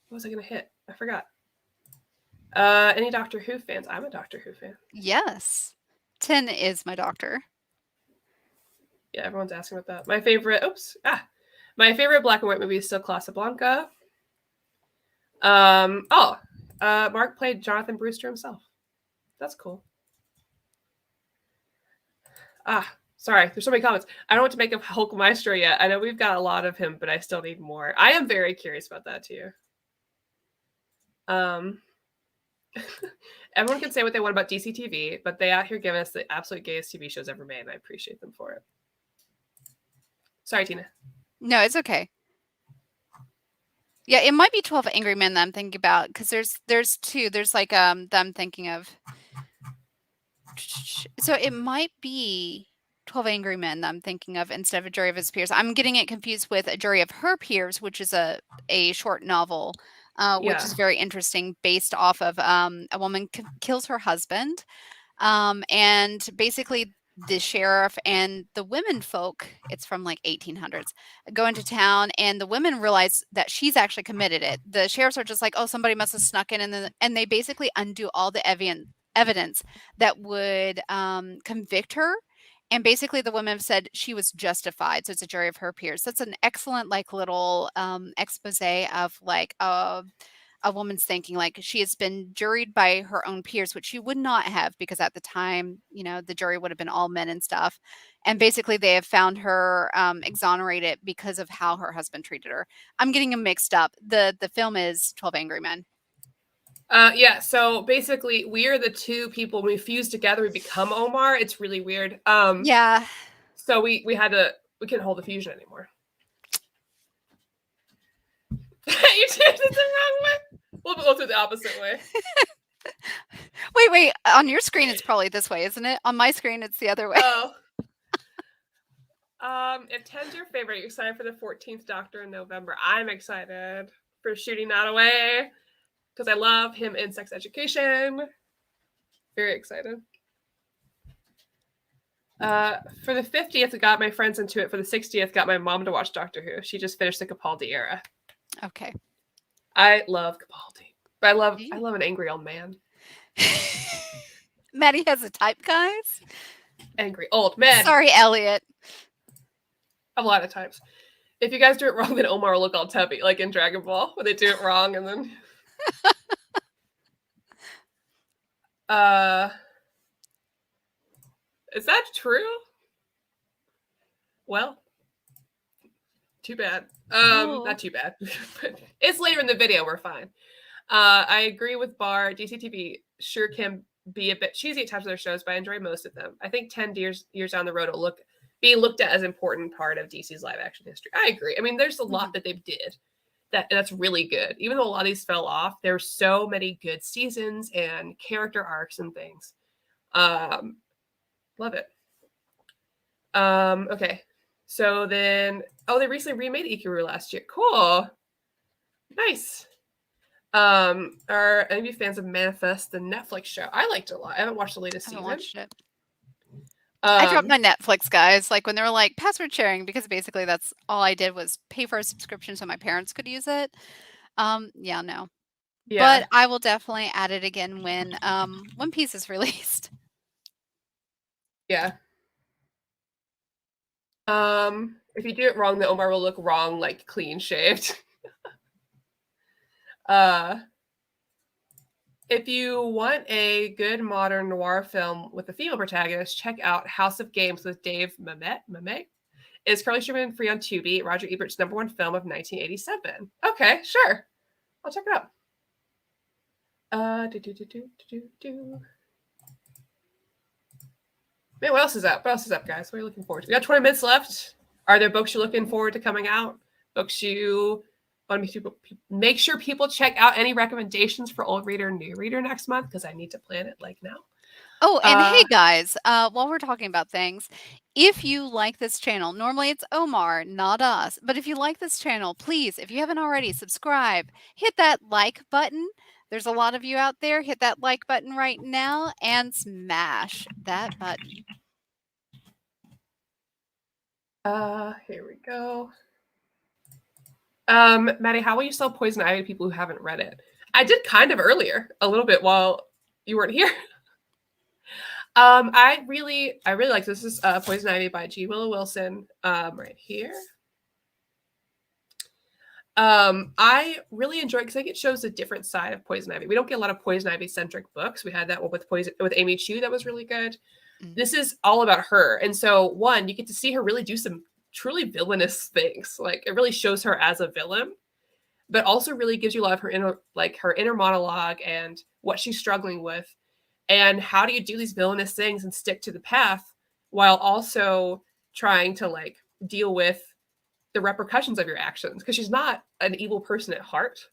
was I gonna hit? I forgot. Any Doctor Who fans? I'm a Doctor Who fan. Yes. 10 is my doctor. Yeah, everyone's asking about that. My favorite. My favorite black and white movie is still Casablanca. Mark played Jonathan Brewster himself. That's cool. Sorry, there's so many comments. I don't know what to make of Hulk Maestro yet. I know we've got a lot of him, but I still need more. I am very curious about that too. Everyone can say what they want about DC TV, but they out here giving us the absolute gayest TV shows ever made, and I appreciate them for it. Sorry, Tina. No, it's okay. Yeah, it might be 12 Angry Men that I'm thinking about because there's two. There's like that I'm thinking of. So it might be 12 Angry Men that I'm thinking of instead of A Jury of His Peers. I'm getting it confused with A Jury of Her Peers, which is a short novel, which is very interesting, based off of a woman kills her husband, and basically the sheriff and the women folk, it's from like 1800s, go into town, and the women realize that she's actually committed it. The sheriffs are just like, oh, somebody must have snuck in, and they basically undo all the evidence that would convict her. And basically the women have said she was justified. So it's A Jury of Her Peers. That's an excellent like little expose of like a woman's thinking. Like, she has been juried by her own peers, which she would not have, because at the time, the jury would have been all men and stuff. And basically they have found her exonerated because of how her husband treated her. I'm getting them mixed up. The film is 12 Angry Men. Yeah, so basically we are the two people, we fuse together, we become Omar. It's really weird. Yeah. So we couldn't hold the fusion anymore. You changed it the wrong way. We'll go through the opposite way. Wait. On your screen, it's probably this way, isn't it? On my screen, it's the other way. Oh. If 10's your favorite, you're excited for the 14th Doctor in November. I'm excited for Shooting That Away because I love him in Sex Education. Very excited. For the 50th, I got my friends into it. For the 60th, got my mom to watch Doctor Who. She just finished the Capaldi era. Okay. I love Capaldi, but I love an angry old man. Maddie has a type, guys. Angry old man. Sorry, Elliot. A lot of times. If you guys do it wrong, then Omar will look all tubby, like in Dragon Ball, when they do it wrong, and then is that true? Well, too bad. Not too bad. It's later in the video, we're fine. I agree with Bar. DCTV sure can be a bit cheesy at times of their shows, but I enjoy most of them. I think 10 years down the road it'll be looked at as an important part of DC's live action history. I agree. I mean, there's a lot that they did that's really good. Even though a lot of these fell off, there's so many good seasons and character arcs and things. Love it. Okay. So then, they recently remade Ikiru last year. Cool. Nice. Are any of you fans of Manifest, the Netflix show? I liked it a lot. I haven't watched the latest season. I haven't watched it. I dropped my Netflix, guys, like when they were like password sharing, because basically that's all I did was pay for a subscription so my parents could use it. No. Yeah. But I will definitely add it again when One Piece is released. Yeah. If you do it wrong, the Omar will look wrong, like clean shaved. If you want a good modern noir film with a female protagonist, check out House of Games with Dave Mamet. It's currently streaming free on Tubi, Roger Ebert's #1 film of 1987. Okay, sure. I'll check it out. Man, what else is up? What else is up, guys? What are you looking forward to? We got 20 minutes left. Are there books you're looking forward to coming out? Books you want to make sure people check out? Any recommendations for old reader, new reader next month? Because I need to plan it like now. Oh, and hey guys, while we're talking about things, if you like this channel, normally it's Omar, not us, but if you like this channel, please, if you haven't already, subscribe, hit that like button. There's a lot of you out there. Hit that like button right now and smash that button. Here we go. Maddie, how will you sell Poison Ivy to people who haven't read it? I did kind of earlier, a little bit while you weren't here. I really like this. This is Poison Ivy by G. Willow Wilson. Right here. I really enjoy it because I think it shows a different side of Poison Ivy. We don't get a lot of Poison Ivy centric books. We had that one with Amy Chu that was really good. Mm-hmm. This is all about her, and so one, you get to see her really do some truly villainous things. Like it really shows her as a villain, but also really gives you a lot of her inner monologue and what she's struggling with, and how do you do these villainous things and stick to the path while also trying to like deal with the repercussions of your actions, because she's not an evil person at heart,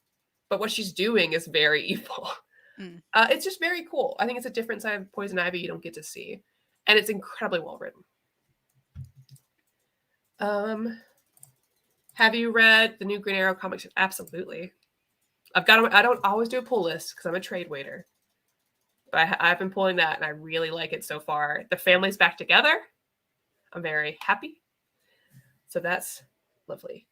but what she's doing is very evil. It's just very cool. I think it's a different side of Poison Ivy you don't get to see, and it's incredibly well written. Have you read the new Green Arrow comics? Absolutely. I've got them. I don't always do a pull list because I'm a trade waiter, but I've been pulling that and I really like it so far. The family's back together. I'm very happy. So that's lovely.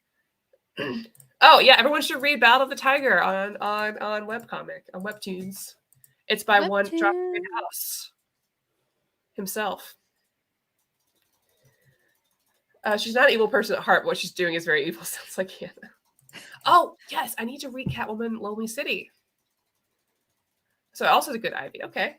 Oh yeah, everyone should read Battle of the Tiger on webcomic, on Webtoons. It's by One Drop Green House himself. She's not an evil person at heart. What she's doing is very evil. Sounds like Hannah. Oh yes, I need to read Catwoman Lonely City. So also a good Ivy. Okay.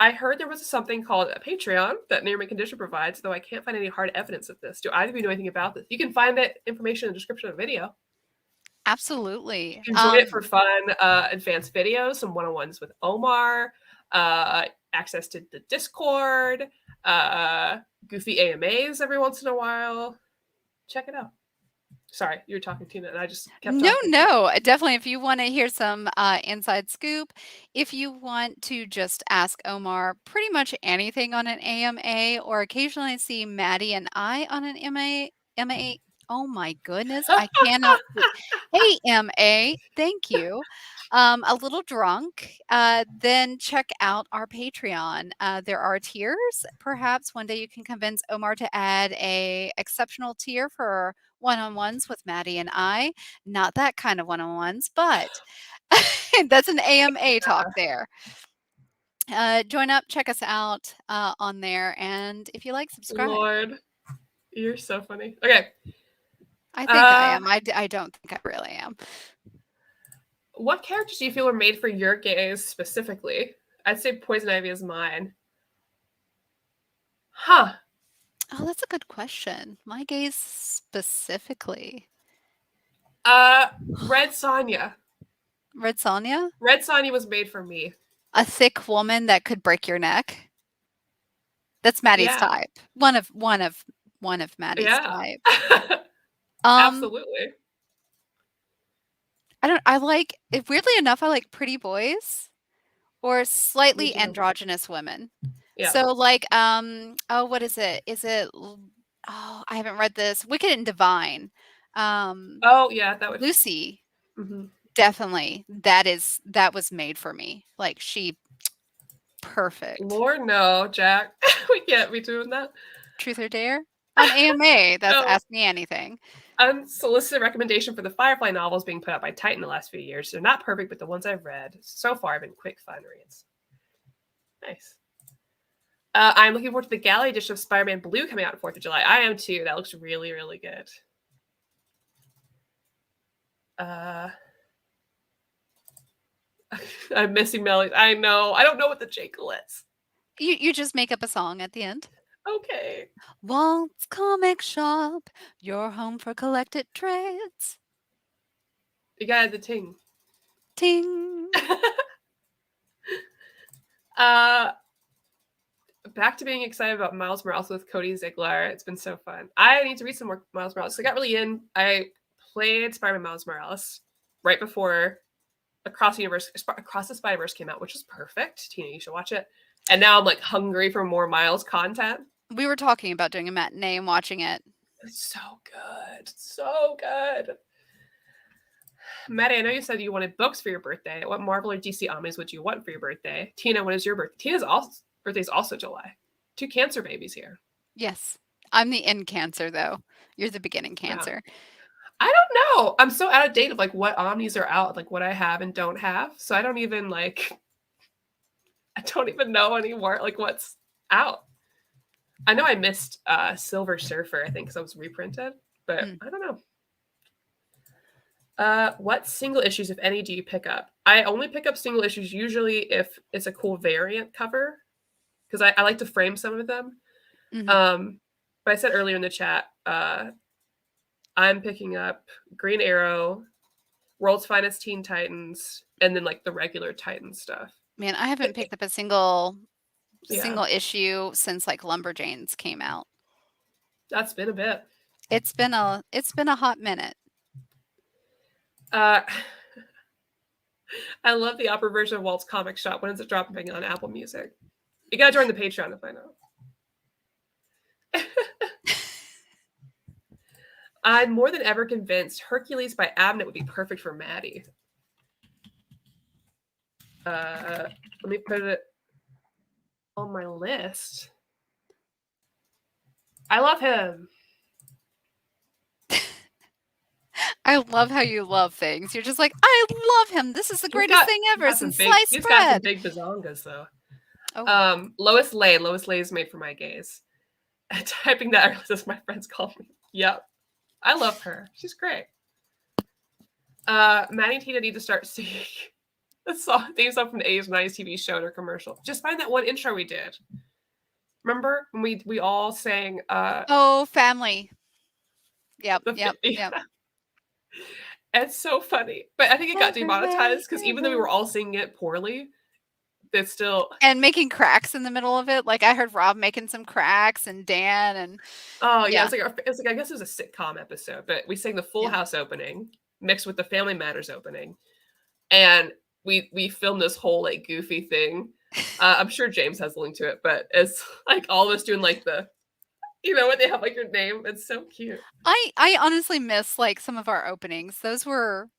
I heard there was something called a Patreon that Near Mint Condition provides, though I can't find any hard evidence of this. Do either of you know anything about this? You can find that information in the description of the video. Absolutely. You can join it for fun, advanced videos, some one-on-ones with Omar, access to the Discord, goofy AMAs every once in a while. Check it out. Sorry, you were talking, Tina, and I just kept talking. No, definitely. If you want to hear some inside scoop, if you want to just ask Omar pretty much anything on an AMA, or occasionally see Maddie and I on an MA. Oh my goodness, I cannot. AMA, thank you. A little drunk, then check out our Patreon. There are tiers. Perhaps one day you can convince Omar to add a exceptional tier for one-on-ones with Maddie and I. Not that kind of one-on-ones, but that's an AMA talk there. Join up, check us out on there, and if you like, subscribe. Lord, you're so funny. Okay. I think I am. I don't think I really am. What characters do you feel were made for your gaze specifically? I'd say Poison Ivy is mine. Huh. Oh, that's a good question. My gaze specifically. Red Sonja. Red Sonja? Red Sonja was made for me. A thick woman that could break your neck. That's Maddie's type. One of Maddie's type. Absolutely. I like, weirdly enough, I like pretty boys or slightly androgynous women. Yeah. So like, what is it? I haven't read this. Wicked and Divine. That would Lucy. Mm-hmm. Definitely. That was made for me. Like perfect. Lord, no, Jack. We can't be doing that. Truth or Dare? On AMA, that's Ask Me Anything. Unsolicited recommendation for the Firefly novels being put out by Titan the last few years. They're not perfect, but the ones I've read so far have been quick, fun reads. Nice. I'm looking forward to the Galley edition of Spider-Man Blue coming out on 4th of July. I am too. That looks really, really good. I'm missing Melly. I know. I don't know what the jingle is. You just make up a song at the end. Okay. Walt's Comic Shop, your home for collected trades. You got the ting. Ting. Back to being excited about Miles Morales with Cody Ziegler. It's been so fun. I need to read some more Miles Morales. I got really in. I played Spider-Man Miles Morales right before Across the Spider-Verse came out, which is perfect. Tina, you should watch it. And now I'm like hungry for more Miles content. We were talking about doing a matinee and watching it. It's so good. So good. Maddie, I know you said you wanted books for your birthday. What Marvel or DC Omnis would you want for your birthday? Tina, when is your birthday? Tina's birthday is also July. 2 Cancer babies here. Yes. I'm the end Cancer, though. You're the beginning Cancer. Yeah. I don't know. I'm so out of date of like what Omnis are out, like what I have and don't have. So I don't even know anymore like what's out. I know I missed Silver Surfer, I think, because I was reprinted, but I don't know. What single issues, if any, do you pick up? I only pick up single issues usually if it's a cool variant cover, because I like to frame some of them. But I said earlier in the chat, I'm picking up Green Arrow, World's Finest Teen Titans, and then like the regular Titan stuff. Man, I haven't picked up a single issue since like Lumberjanes came out. That's been a bit. It's been a hot minute. I love the opera version of Walt's Comic Shop. When is it dropping on Apple Music? You gotta join the Patreon to find out. I'm more than ever convinced Hercules by Abnett would be perfect for Maddie. Let me put it on my list. I love him. I love how you love things. You're just like, I love him. This is the greatest thing ever since sliced He's bread. got some big bazongas, though. Oh. Lois Lane. Lois Lane is made for my gaze. Typing that, as my friends call me. Yep. I love her. She's great. Maddie and Tina need to start singing the theme song from the 80s 90s TV show or commercial. Just find that one intro we did. Remember when we all sang Family. Yep. It's so funny. But I think it got demonetized because even though we were all singing it poorly, it's still... And making cracks in the middle of it. Like I heard Rob making some cracks and Dan and... Oh, yeah. It's like I guess it was a sitcom episode, but we sang the Full House opening mixed with the Family Matters opening. And we filmed this whole like goofy thing. I'm sure James has a link to it, but it's like all of us doing like the... You know, when they have like your name, it's so cute. I honestly miss like some of our openings. Those were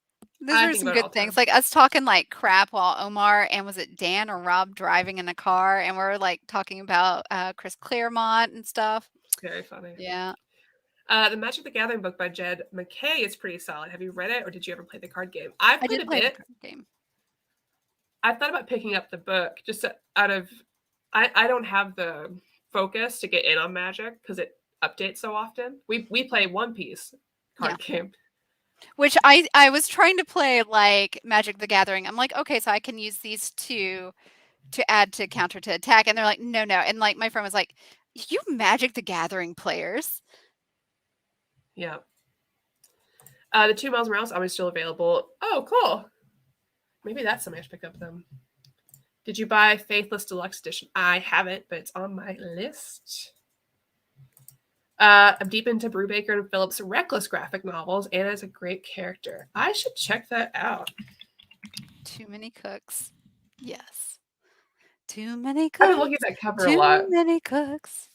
some good things. Like us talking like crap while Omar and was it Dan or Rob driving in a car and we're like talking about Chris Claremont and stuff. Very funny. Yeah. The Magic the Gathering book by Jed McKay is pretty solid. Have you read it or did you ever play the card game? I did play the card game. I thought about picking up the book just out of I don't have the focus to get in on Magic because it updates so often. We play One Piece card game, which I was trying to play like Magic the Gathering. I'm like, okay, so I can use these two to add to counter to attack, and they're like, no, and like my friend was like, you Magic the Gathering players. Yeah. The 2 Miles Morales always still available. Oh, cool. Maybe that's something I should pick up then. Did you buy Faithless Deluxe Edition? I haven't, but it's on my list. I'm deep into Brubaker and Phillips' Reckless graphic novels. Anna's a great character. I should check that out. Too many cooks. Yes. Too many cooks. I've been looking at that cover a lot. Too many cooks.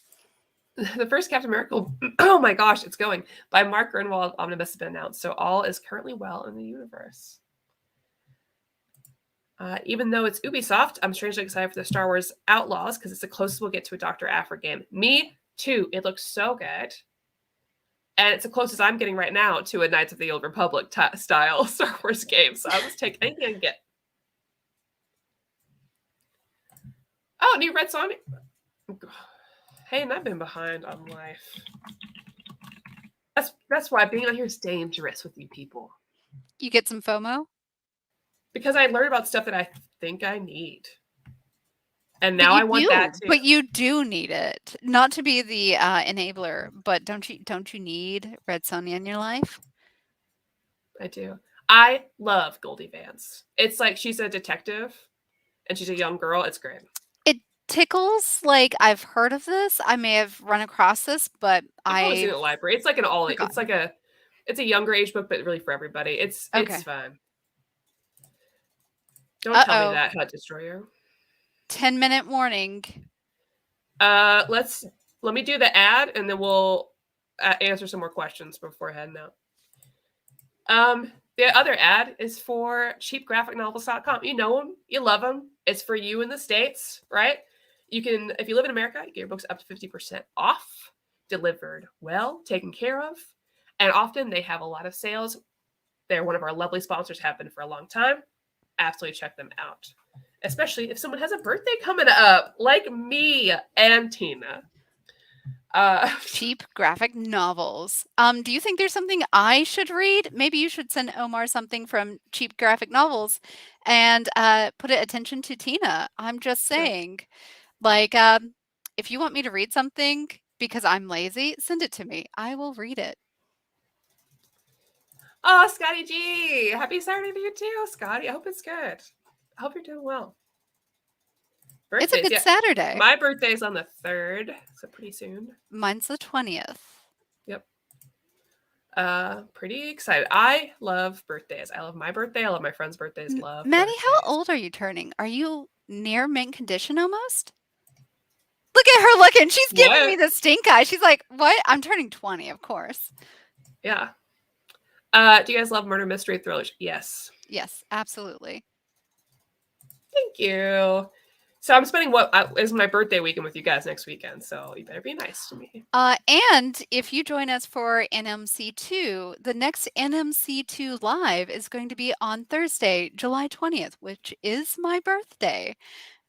The first Captain Miracle, oh my gosh, it's going, by Mark Grunwald Omnibus has been announced, so all is currently well in the universe. Even though it's Ubisoft, I'm strangely excited for the Star Wars Outlaws because it's the closest we'll get to a Dr. Aphra game. Me too. It looks so good. And it's the closest I'm getting right now to a Knights of the Old Republic style Star Wars game. So I'll just take anything I can get. Oh, new Red Sonic. Hey, and I've been behind on life. That's why being on here is dangerous with you people. You get some FOMO? Because I learn about stuff that I think I need. And now I want that too. But you do need it. Not to be the enabler, but don't you need Red Sonja in your life? I do. I love Goldie Vance. It's like she's a detective and she's a young girl. It's great. It tickles like I've heard of this. I may have run across this, but I've seen it in the library. It's like it's a younger age book, but really for everybody. It's fun. Don't tell me that, Hut Destroyer. 10-minute warning. Let me do the ad, and then we'll answer some more questions before heading out. The other ad is for cheapgraphicnovels.com. You know them, you love them. It's for you in the States, right? You can, if you live in America, you get your books up to 50% off, delivered well, taken care of, and often they have a lot of sales. They're one of our lovely sponsors, have been for a long time. Absolutely check them out, especially if someone has a birthday coming up, like me and Tina. Cheap graphic novels. Do you think there's something I should read? Maybe you should send Omar something from Cheap Graphic Novels and put it attention to Tina. I'm just saying. Like, if you want me to read something because I'm lazy, send it to me. I will read it. Oh, Scotty G. Happy Saturday to you too, Scotty. I hope it's good. I hope you're doing well. Birthdays, it's a good Saturday. My birthday's on the 3rd, so pretty soon. Mine's the 20th. Yep. Pretty excited. I love birthdays. I love my birthday. I love my friends' birthdays. Love Maddie, birthdays. how old are you turning? Are you near mint condition almost? Look at her looking. She's giving me the stink eye. She's like, what? I'm turning 20, of course. Yeah. Do you guys love murder mystery thrillers? Yes. Yes, absolutely. Thank you. So I'm spending what is my birthday weekend with you guys next weekend, so you better be nice to me. And if you join us for NMC2, the next NMC2 live is going to be on Thursday, July 20th, which is my birthday.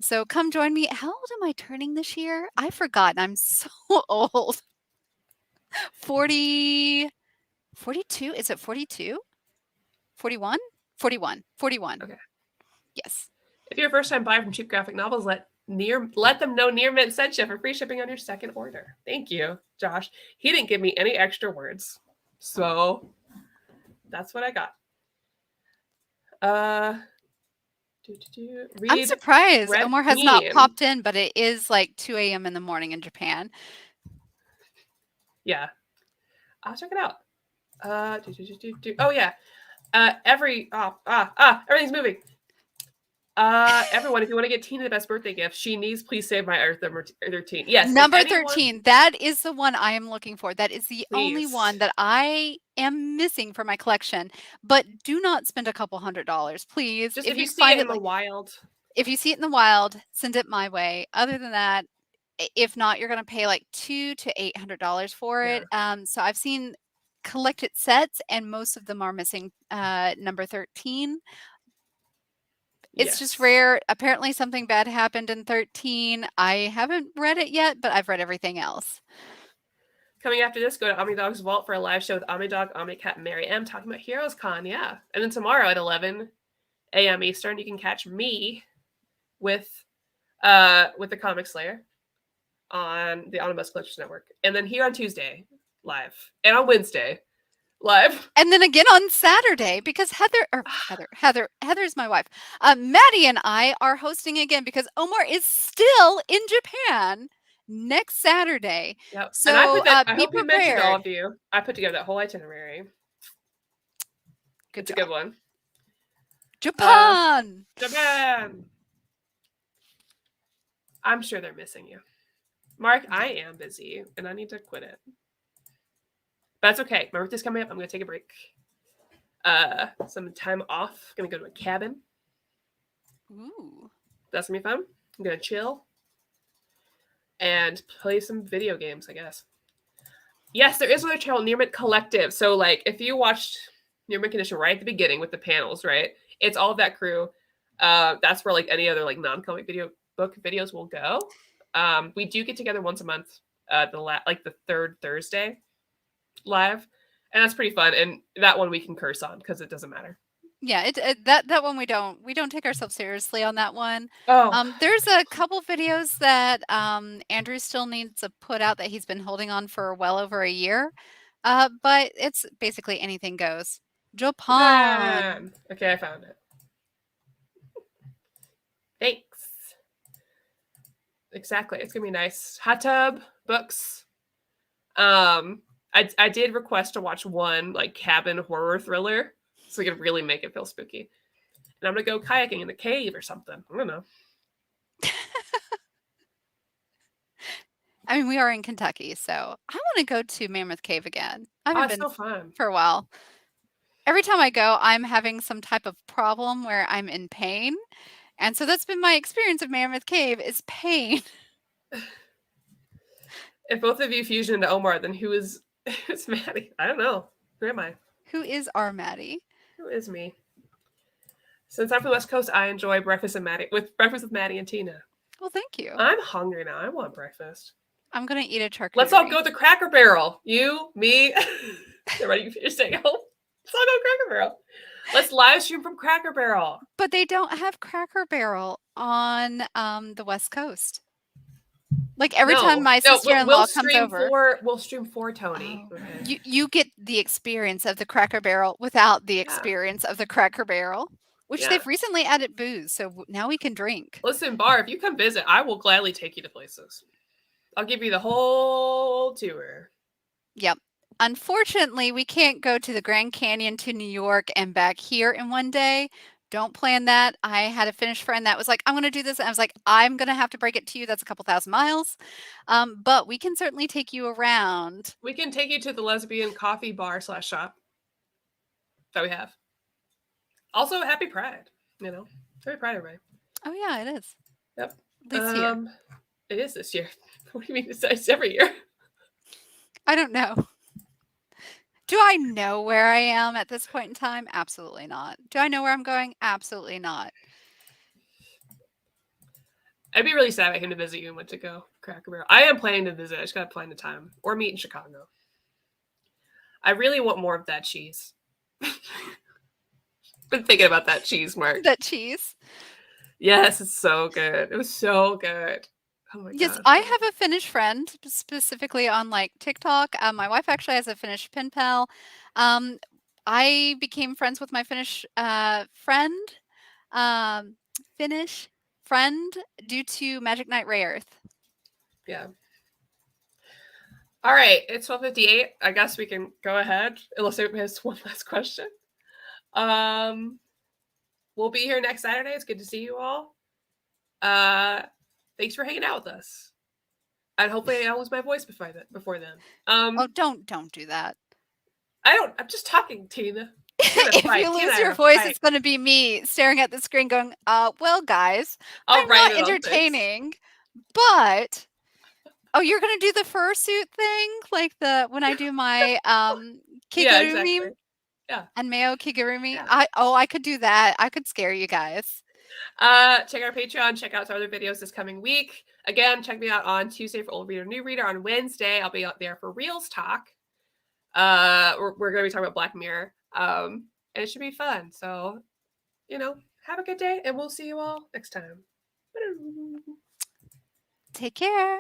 So come join me. How old am I turning this year? I've forgotten. I'm so old. 42? Is it 42? 41? 41. Okay. Yes. If you're a first-time buyer from Cheap Graphic Novels, let them know Near Mint sent you for free shipping on your second order. Thank you, Josh. He didn't give me any extra words, so that's what I got. I'm surprised Omar has not popped in, but it is like 2 a.m. in the morning in Japan. Yeah, I'll check it out. Oh yeah, everything's moving. Everyone, if you want to get Tina the best birthday gift, she needs Please Save My Earth number 13. Yes, number 13. That is the one I am looking for. That is the only one that I am missing for my collection. But do not spend a couple $100, please. Just if you see it in the wild. If you see it in the wild, send it my way. Other than that, if not, you're going to pay like $200 to $800 for it. So I've seen collected sets, and most of them are missing number 13. It's just rare. Apparently something bad happened in 13. I haven't read it yet, but I've read everything else. Coming after this, go to Omnidog's Vault for a live show with Omnidog, Omnicat, and Mary M talking about Heroes Con, yeah. And then tomorrow at 11 a.m. Eastern, you can catch me with the Comic Slayer on the Omnibus Collectors Network. And then here on Tuesday, live. And on Wednesday, live. And then again on Saturday, because Heather's my wife. Maddie and I are hosting again because Omar is still in Japan next Saturday. Yep. So and I be hope prepared. You mentioned all of you. I put together that whole itinerary. It's a good one. Japan. I'm sure they're missing you. Mark, I am busy and I need to quit it. But that's okay. My birthday's coming up. I'm going to take a break. Some time off. Going to go to a cabin. Ooh. That's going to be fun. I'm going to chill. And play some video games, I guess. Yes, there is another channel, Near Mint Collective. So, like, if you watched Near Mint Condition right at the beginning with the panels, right? It's all of that crew. That's where, like, any other, like, non-comic book videos will go. We do get together once a month, the third Thursday live, and that's pretty fun. And that one we can curse on because it doesn't matter. Yeah, that one we don't take ourselves seriously on that one. Oh, there's a couple videos that Andrew still needs to put out that he's been holding on for well over a year. But it's basically anything goes. Japan. Okay, I found it. Thanks. Exactly. It's gonna be nice. Hot tub, books. I did request to watch one like cabin horror thriller, so we could really make it feel spooky. and I'm gonna go kayaking in the cave or something. I don't know. I mean, we are in Kentucky, so I want to go to Mammoth Cave again. I Oh, haven't it's been so fun. for a while. Every time I go, I'm having some type of problem where I'm in pain. And so that's been my experience of Mammoth Cave is pain. If both of you fusion into Omar, then who's Maddie? I don't know. Who am I? Who is our Maddie? Who is me? Since I'm from the West Coast, I enjoy breakfast with Maddie and Tina. Well, thank you. I'm hungry now. I want breakfast. I'm going to eat a charcuterie. Let's all go to the Cracker Barrel. You, me, everybody, you're staying home. Let's all go to Cracker Barrel. Let's live stream from Cracker Barrel. But they don't have Cracker Barrel on the West Coast. Like every time my sister-in-law comes over, we'll stream for Tony. Oh, Okay. you get the experience of the Cracker Barrel without the experience of the Cracker Barrel, which they've recently added booze, so now we can drink. Listen, Bar, if you come visit, I will gladly take you to places. I'll give you the whole tour. Yep. Unfortunately, we can't go to the Grand Canyon to New York and back here in one day. Don't plan that. I had a Finnish friend that was like, I'm going to do this. And I was like, I'm going to have to break it to you. That's a couple thousand miles. But we can certainly take you around. We can take you to the lesbian coffee bar / shop that we have. Also, happy Pride. You know, happy Pride, everybody. Oh, yeah, it is. Yep. This year. It is this year. What do you mean it's every year? I don't know. Do I know where I am at this point in time? Absolutely not. Do I know where I'm going? Absolutely not. I'd be really sad if I came to visit you and went to go Cracker Barrel. I am planning to visit. I just gotta plan the time or meet in Chicago. I really want more of that cheese. Been thinking about that cheese, Mark. That cheese. Yes, it's so good. It was so good. Oh my yes, gosh. I have a Finnish friend specifically on like TikTok. My wife actually has a Finnish pen pal. I became friends with my Finnish friend due to Magic Knight Rayearth. Yeah. All right, it's 12:58. I guess we can go ahead unless anybody has one last question. We'll be here next Saturday. It's good to see you all. Thanks for hanging out with us. And hopefully I lose my voice before then. Oh, don't do that. I'm just talking, Tina. If you lose your voice, it's going to be me staring at the screen going, well, guys, I'm not entertaining, but... Oh, you're going to do the fursuit thing? Like when I do my kigurumi? Yeah, exactly. Yeah. And Mayo kigurumi? Yeah. I could do that. I could scare you guys. Check our Patreon. Check out some other videos this coming week. Again, check me out on Tuesday for Old Reader, New Reader. On Wednesday, I'll be out there for Reels Talk. We're going to be talking about Black Mirror. And it should be fun. So, have a good day, and we'll see you all next time. Take care.